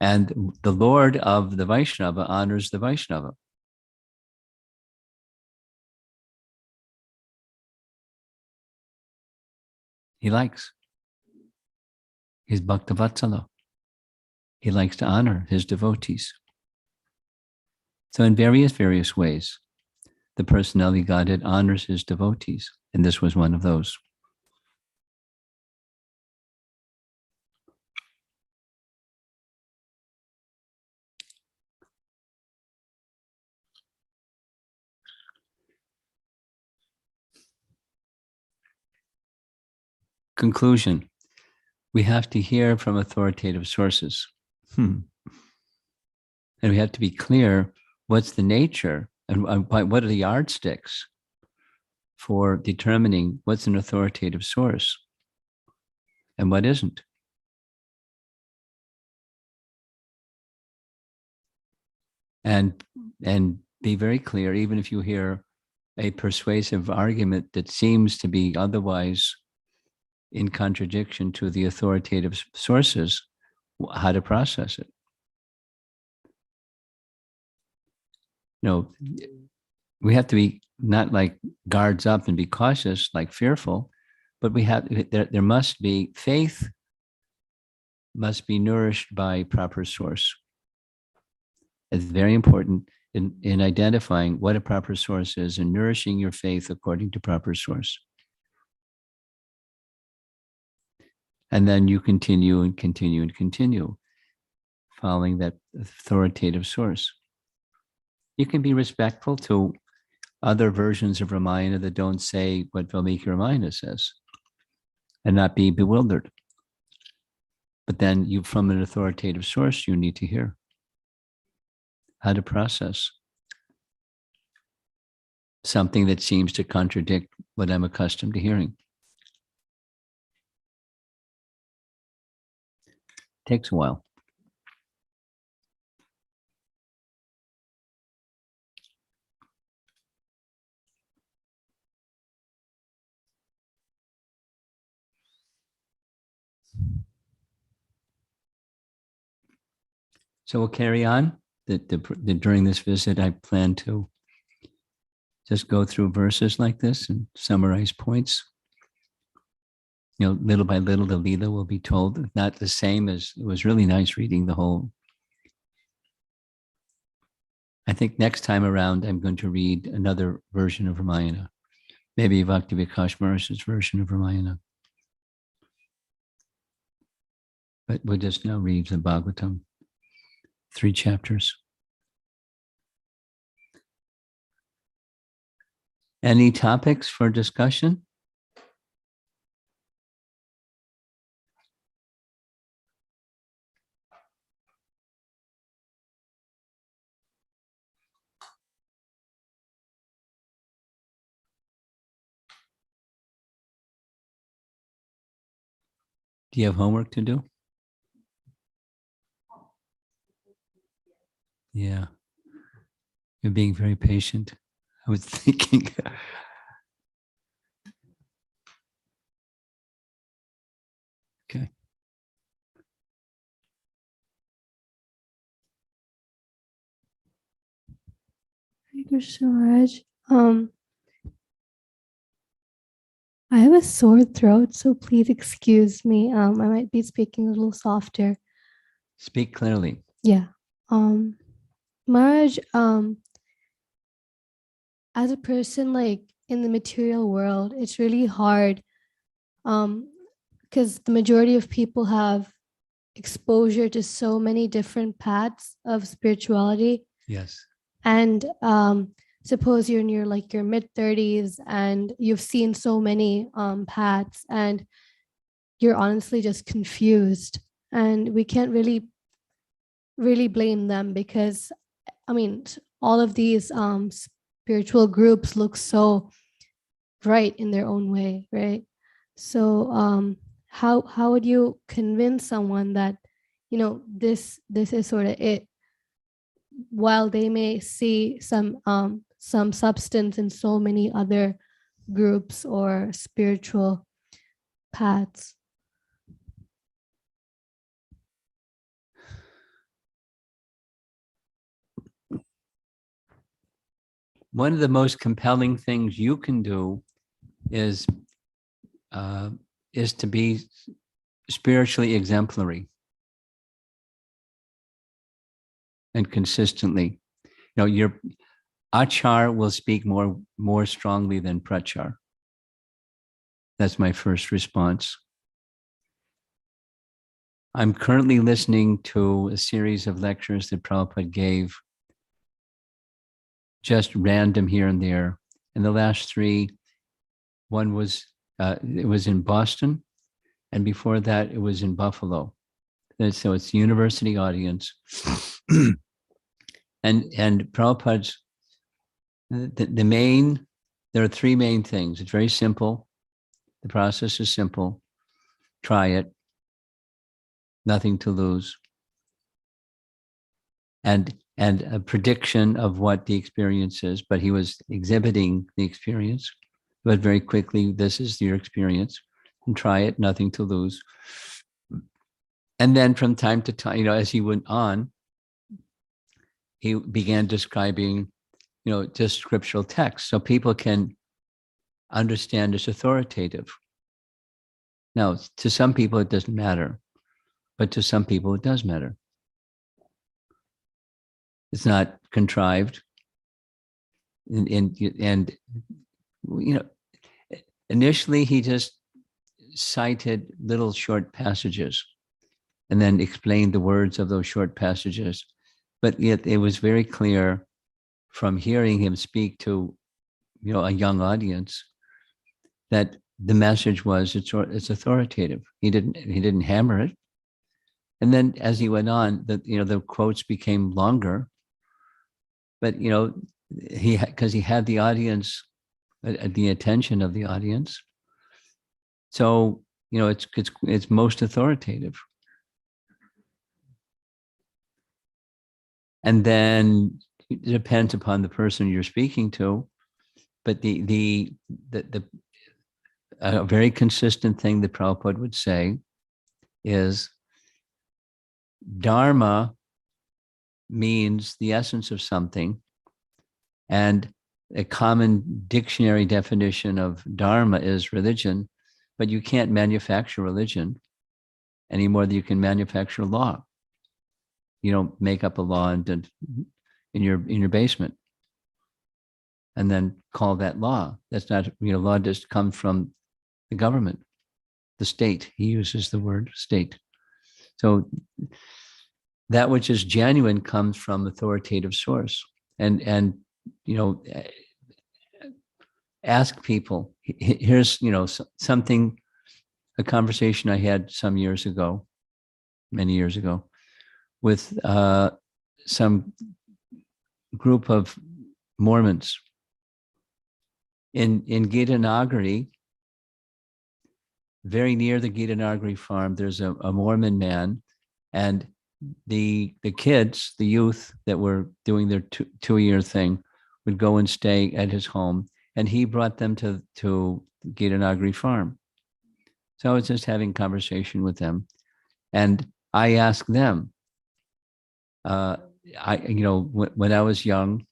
And the Lord of the Vaishnava honors the Vaishnava. He likes. He's Bhaktavatsala. He likes to honor his devotees. So in various ways, the personality Godhead honors his devotees. And this was one of those. Conclusion. We have to hear from authoritative sources. And we have to be clear what's the nature and what are the yardsticks for determining what's an authoritative source and what isn't. And be very clear, even if you hear a persuasive argument that seems to be otherwise in contradiction to the authoritative sources, how to process it. We have to be not like guards up and be cautious, like fearful, but there must be faith, must be nourished by proper source. It's very important in identifying what a proper source is and nourishing your faith according to proper source. And then you continue and continue and continue following that authoritative source. You can be respectful to other versions of Ramayana that don't say what Valmiki Ramayana says and not be bewildered. But then from an authoritative source, you need to hear how to process something that seems to contradict what I'm accustomed to hearing. Takes a while. So we'll carry on. During this visit, I plan to just go through verses like this and summarize points. Little by little, the Leela will be told. Not the same as, it was really nice reading the whole. I think next time around, I'm going to read another version of Ramayana. Maybe Bhakti-Vikas Maharaj's version of Ramayana. But we'll just now read the Bhagavatam, 3 chapters. Any topics for discussion? Do you have homework to do? Yeah. You're being very patient. I was thinking. Okay. Hare Krishna Maharaj. I have a sore throat, so please excuse me. I might be speaking a little softer. Speak clearly. Yeah. Maharaj, as a person like in the material world, it's really hard because the majority of people have exposure to so many different paths of spirituality. Yes. And suppose you're in your mid-30s and you've seen so many paths and you're honestly just confused, and we can't really blame them because all of these spiritual groups look so right in their own way, right? So how would you convince someone that this is sort of it, while they may see some substance in so many other groups or spiritual paths? One of the most compelling things you can do is to be spiritually exemplary and consistently. Your achar will speak more strongly than prachar. That's my first response. I'm currently listening to a series of lectures that Prabhupada gave, just random here and there. And the last 3, one was, it was in Boston, and before that it was in Buffalo. And so it's the university audience. and Prabhupada's, the main There are three main things. It's very simple. The process is simple. Try it. Nothing to lose. And a prediction of what the experience is, but he was exhibiting the experience. But very quickly, this is your experience. And try it, nothing to lose. And then from time to time, as he went on, he began describing, just scriptural text, so people can understand it's authoritative. Now, to some people, it doesn't matter, but to some people, it does matter. It's not contrived. And initially, he just cited little short passages and then explained the words of those short passages. But yet it was very clear from hearing him speak to, a young audience, that the message was it's authoritative. He didn't hammer it. And then as he went on, the quotes became longer. But because he had the audience, the attention of the audience. So it's most authoritative. And then it depends upon the person you're speaking to, but a very consistent thing that Prabhupada would say is Dharma means the essence of something, and a common dictionary definition of Dharma is religion, but you can't manufacture religion any more than you can manufacture law. You don't make up a law in your basement and then call that law. That's not, law just comes from the government, the state. He uses the word state. So that which is genuine comes from authoritative source. And ask people. Here's, something, a conversation I had many years ago, with some group of Mormons. In Gitanagari, very near the Gitanagari farm, there's a Mormon man, and the kids, the youth that were doing their two-year thing, would go and stay at his home, and he brought them to Gitanagari farm. So I was just having conversation with them, and I asked them, when I was young,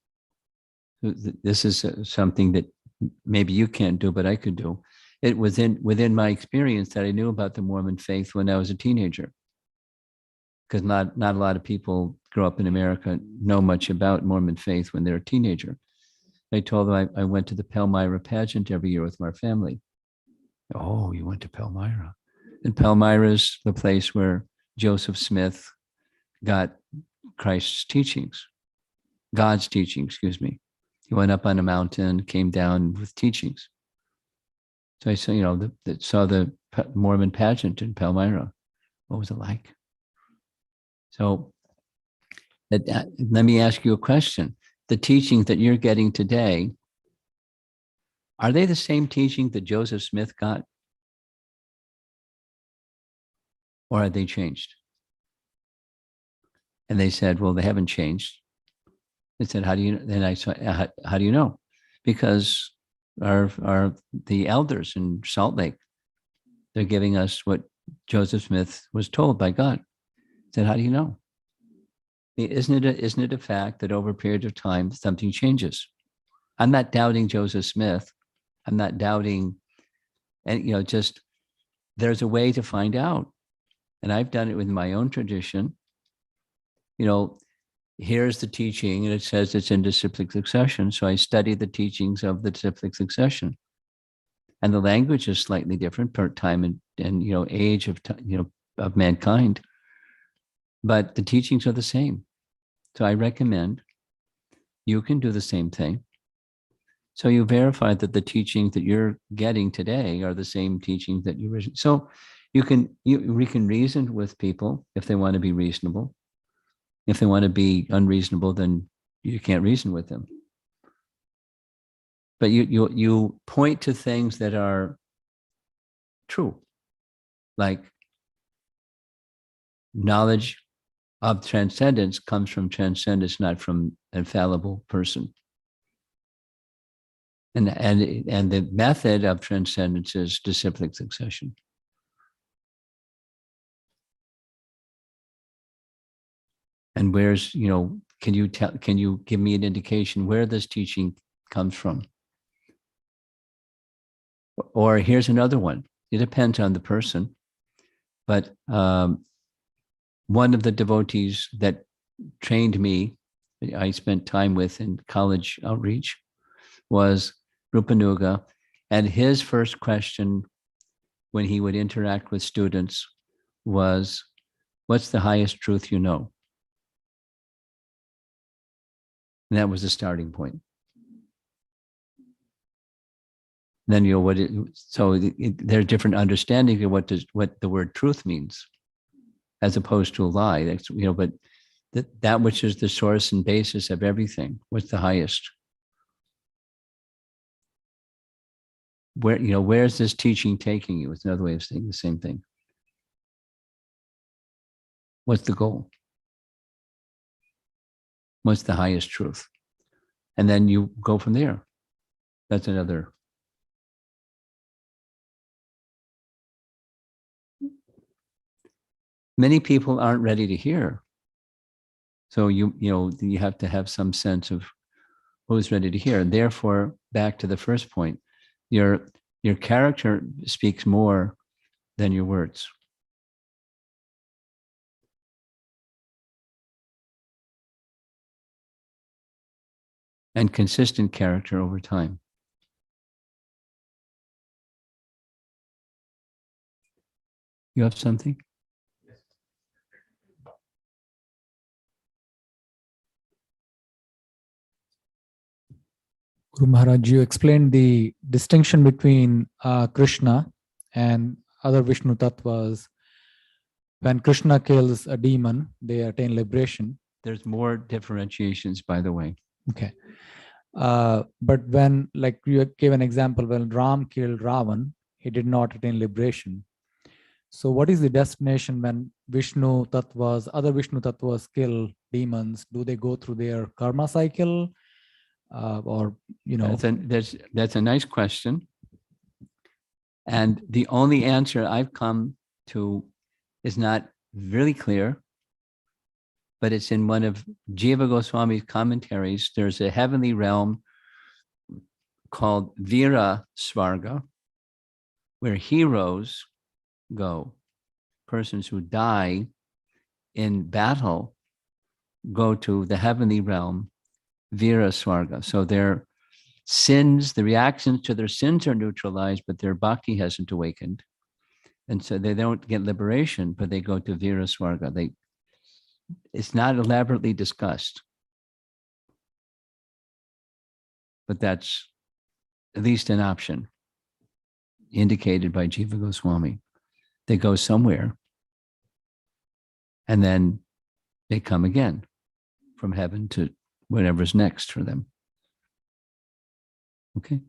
this is something that maybe you can't do, but I could do. It was within my experience that I knew about the Mormon faith when I was a teenager, because not a lot of people grow up in America know much about Mormon faith when they're a teenager. I told them I went to the Palmyra pageant every year with my family. Oh, you went to Palmyra? And Palmyra is the place where Joseph Smith got Christ's teachings, God's teaching, excuse me. He went up on a mountain, came down with teachings. So I saw, saw the Mormon pageant in Palmyra. What was it like? So let me ask you a question. The teachings that you're getting today, are they the same teaching that Joseph Smith got? Or have they changed? And they said, well, they haven't changed. They said, how do you know? Then I said, how do you know? Because the elders in Salt Lake, they're giving us what Joseph Smith was told by God. I said, how do you know? Isn't it a fact that over a period of time, something changes? I'm not doubting Joseph Smith. I'm not doubting, and just there's a way to find out. And I've done it with my own tradition. Here's the teaching, and it says it's in disciplic succession. So I study the teachings of the disciplic succession. And the language is slightly different per time and age of mankind. But the teachings are the same. So I recommend you can do the same thing. So you verify that the teachings that you're getting today are the same teachings that you originally. So we can reason with people if they want to be reasonable. If they want to be unreasonable, then you can't reason with them. but you point to things that are true, like knowledge of transcendence comes from transcendence, not from an infallible person. And the method of transcendence is disciplic succession. And where's, can you give me an indication where this teaching comes from? Or here's another one. It depends on the person. But one of the devotees that trained me, I spent time with in college outreach, was Rupanuga. And his first question when he would interact with students was, what's the highest truth you know? And that was the starting point. Then there are different understandings of what the word truth means, as opposed to a lie. That's, but that which is the source and basis of everything. What's the highest? Where's this teaching taking you? It's another way of saying the same thing. What's the goal? What's the highest truth? And then you go from there. That's another. Many people aren't ready to hear. So you have to have some sense of who's ready to hear. And therefore, back to the first point, your character speaks more than your words. And consistent character over time. You have something? Guru Maharaj, you explained the distinction between Krishna and other Vishnu-tattvas. When Krishna kills a demon, they attain liberation. There's more differentiations, by the way. Okay. But when, like you gave an example, when Ram killed Ravan, he did not attain liberation. So what is the destination when Vishnu-tattvas, other Vishnu-tattvas kill demons? Do they go through their karma cycle? That's a nice question. And the only answer I've come to is not really clear, but it's in one of Jiva Goswami's commentaries. There's a heavenly realm called Vira Svarga, where heroes go. Persons who die in battle go to the heavenly realm, Vira Svarga. So their sins, the reactions to their sins are neutralized, but their bhakti hasn't awakened. And so they don't get liberation, but they go to Vira Svarga. It's not elaborately discussed, but that's at least an option indicated by Jiva Goswami. They go somewhere and then they come again from heaven to whatever's next for them. Okay.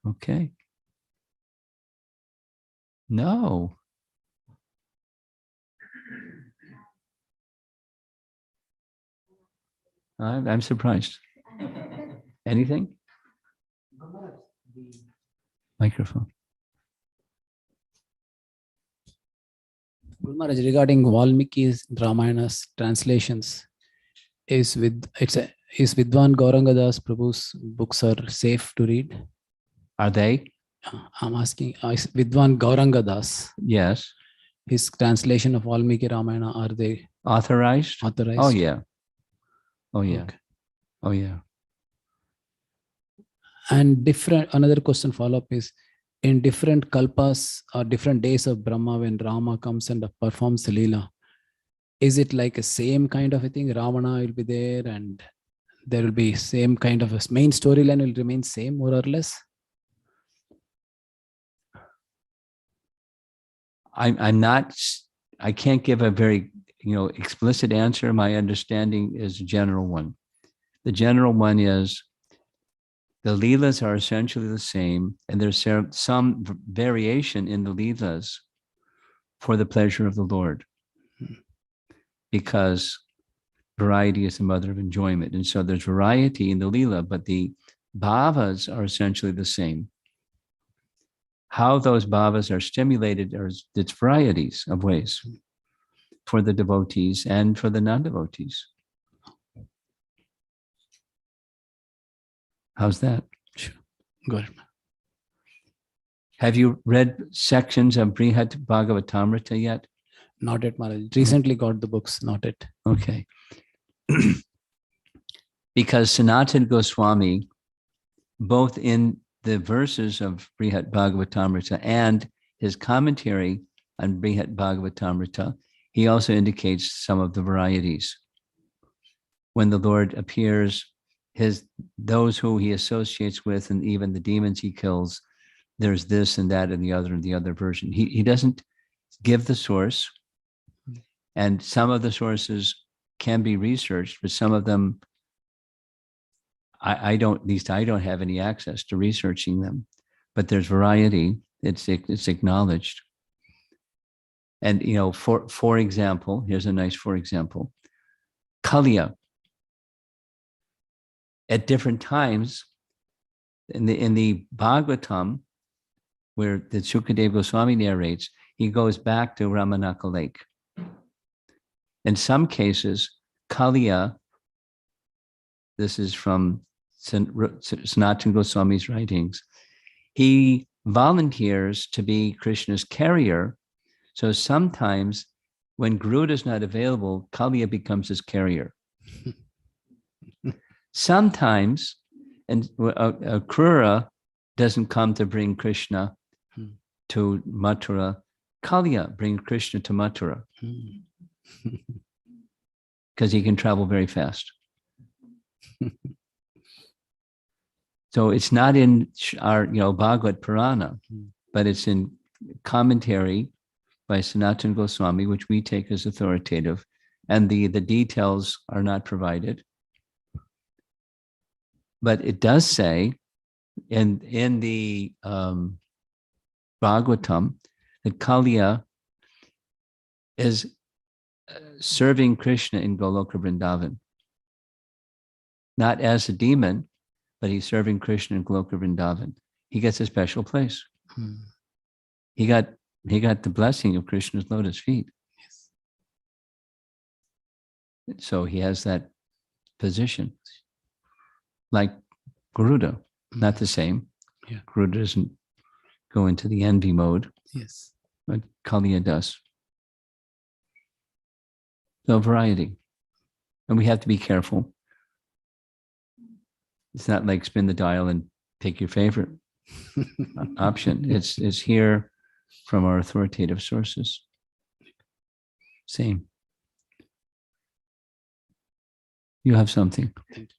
Okay. No. I'm surprised. Anything? Microphone. Guru Maharaj, regarding Valmiki's Ramayana's translations, is Vidwan Gauranga Das Prabhu's books are safe to read? Are they? I'm asking, is Vidwan Gauranga Das, Yes. his translation of Valmiki Ramayana, are they Authorized? authorized? Oh, yeah. Oh, yeah. Okay. Oh, yeah. And another question follow-up is, in different kalpas or different days of Brahma, when Rama comes and performs the Leela, is it like a same kind of a thing? Ravana will be there and there will be same kind of a main storyline will remain same more or less? I'm not, I can't give a very, explicit answer. My understanding is a general one. The general one is the Leelas are essentially the same, and there's some variation in the Leelas for the pleasure of the Lord, because variety is the mother of enjoyment. And so there's variety in the Leela, but the bhavas are essentially the same. How those bhavas are stimulated, it's varieties of ways for the devotees and for the non-devotees. How's that? Sure. Good. Have you read sections of Brihat Bhagavatamrita yet? Not yet, Maharaj. Recently got the books, not yet. Okay. Because Sanatana Goswami, both in the verses of Brihat Bhagavatamrita and his commentary on Brihat Bhagavatamrita, he also indicates some of the varieties. When the Lord appears, those who he associates with, and even the demons he kills, there's this and that and the other version. He doesn't give the source, and some of the sources can be researched, but some of them I don't, at least I don't have any access to researching them. But there's variety. It's acknowledged. And for example, here's a nice for example. Kaliya. At different times in the Bhagavatam, where the Sukadeva Goswami narrates, he goes back to Ramanaka Lake. In some cases, Kaliya, this is from Sanatana Goswami's writings, he volunteers to be Krishna's carrier. So sometimes when Garuda is not available, Kaliya becomes his carrier. Sometimes, and Krura doesn't come to bring Krishna to Mathura, Kaliya brings Krishna to Mathura because he can travel very fast. So it's not in our Bhagavad Purana, but it's in commentary by Sanatana Goswami, which we take as authoritative, and the details are not provided. But it does say in the Bhagavatam that Kaliya is serving Krishna in Goloka Vrindavan. Not as a demon, but he's serving Krishna in Goloka Vrindavan. He gets a special place. He got the blessing of Krishna's lotus feet. Yes. So he has that position. Like Garuda, not the same. Yeah. Garuda doesn't go into the envy mode. Yes. But Kaliya does. So variety. And we have to be careful. It's not like spin the dial and take your favorite option. It's here from our authoritative sources. Same. You have something. Thank you.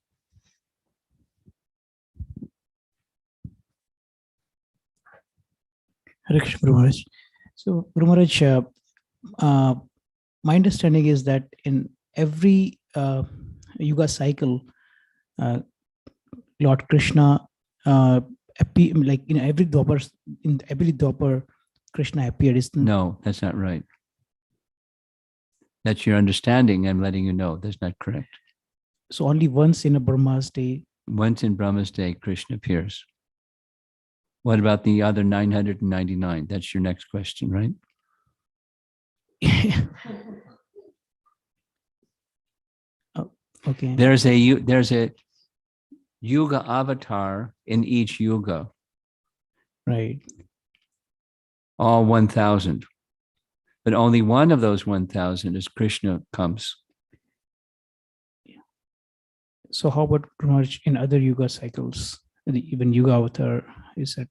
Hare Krishna, Guru Maharaj. So, Guru Maharaj, my understanding is that in every yuga cycle, Lord Krishna, like in every Dwapar, Krishna appeared. No, that's not right. That's your understanding. I'm letting you know that's not correct. So only once in a Brahma's day. Once in Brahma's day, Krishna appears. What about the other 999? That's your next question, right? Oh, okay. There's a yuga avatar in each yuga. Right. All 1,000. But only one of those 1,000 is Krishna comes. So how about Guru Maharaj in other yuga cycles? Even yuga avatar is that.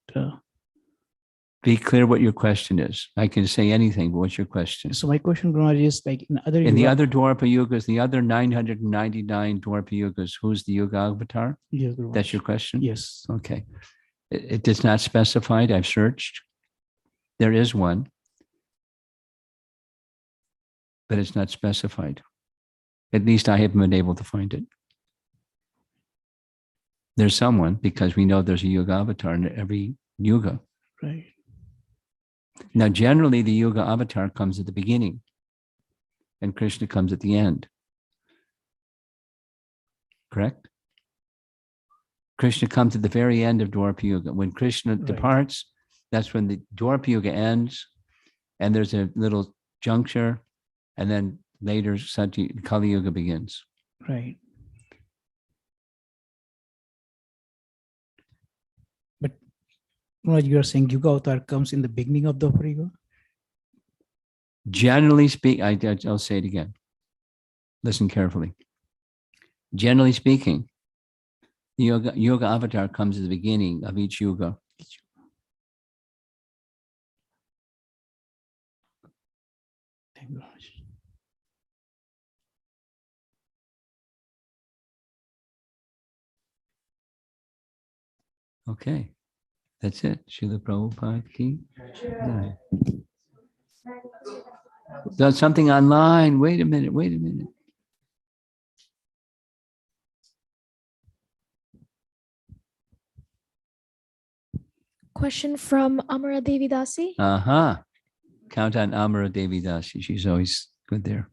Be clear what your question is. I can say anything, but what's your question? So my question, Guru Maharaj, is like in other In the other Dwarpa yugas, the other 999 Dwarpa yugas, who's the yuga avatar? Yes, Guru Maharaj. That's your question? Yes. Okay. It does not specify. I've searched. There is one. but it's not specified. At least I haven't been able to find it. There's someone, because we know there's a Yuga avatar in every Yuga. Right. Now, generally, the Yuga avatar comes at the beginning, and Krishna comes at the end. Correct? Krishna comes at the very end of Dwapara Yuga. When Krishna Right. departs, that's when the Dwapara Yuga ends, and there's a little juncture, and then later Kali Yuga begins. Right. But you are saying Yuga Avatar comes in the beginning of the Yuga? Generally speaking, I'll say it again. Listen carefully. Generally speaking, the Yuga avatar comes at the beginning of each Yuga. Thank you very much. Okay, that's it. Srila Prabhupada ki. Jai. There's something online. Wait a minute. Question from Amara Devi Dasi. Count on Amara Devi Dasi. She's always good there.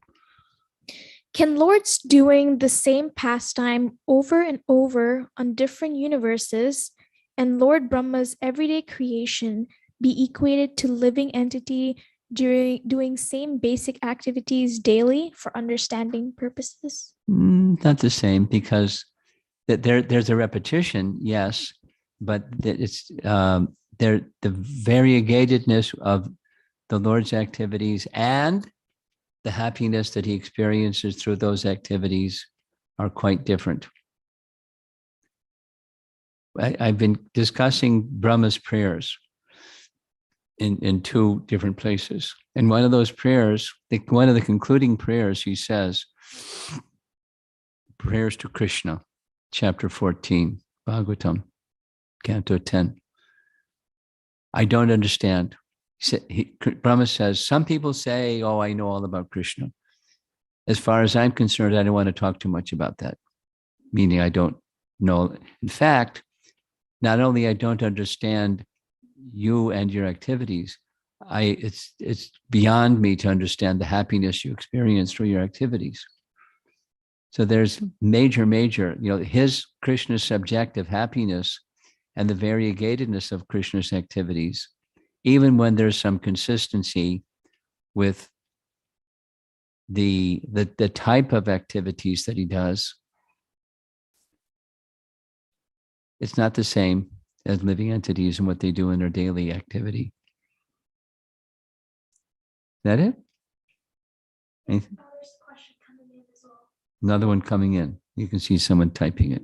Can lords doing the same pastime over and over on different universes and Lord Brahma's everyday creation be equated to living entity doing same basic activities daily for understanding purposes? Not the same, because there's a repetition, yes, but it's the variegatedness of the Lord's activities and the happiness that he experiences through those activities are quite different. I've been discussing Brahma's prayers in two different places. In one of those prayers, one of the concluding prayers, he says, prayers to Krishna, chapter 14, Bhagavatam, canto 10. I don't understand. Brahma says, some people say, oh, I know all about Krishna. As far as I'm concerned, I don't want to talk too much about that. Meaning I don't know. In fact, not only I don't understand you and your activities, it's beyond me to understand the happiness you experience through your activities. So there's major, his Krishna's subjective happiness and the variegatedness of Krishna's activities, even when there's some consistency with the type of activities that he does, it's not the same as living entities and what they do in their daily activity. Is that it? Anything? Another one coming in. You can see someone typing it.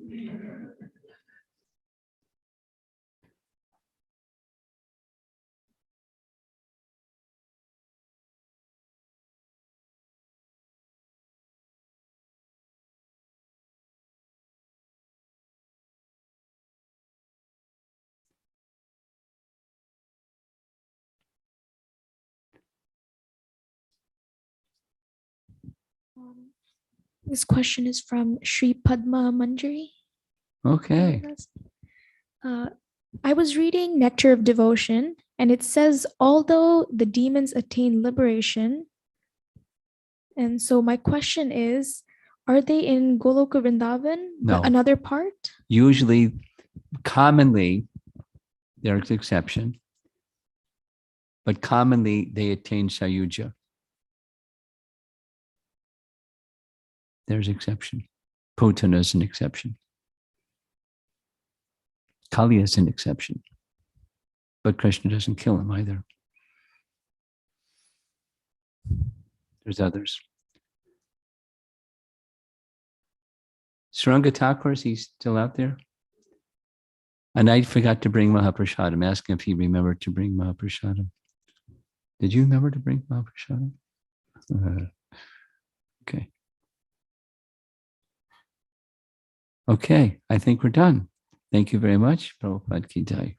This question is from Sri Padma Manjari. Okay. I was reading Nectar of Devotion, and it says, although the demons attain liberation, and so my question is, are they in Goloka Vrindavan, No. another part? Usually, commonly, there's exception, but commonly they attain Sayuja. There's exception. Putana is an exception. Kali is an exception. But Krishna doesn't kill him either. There's others. Saranga Thakur, is he still out there? And I forgot to bring Mahaprasadam. Ask him if he remembered to bring Mahaprasadam. Did you remember to bring Mahaprasadam? Okay. Okay, I think we're done. Thank you very much. Prabhupada ki jai.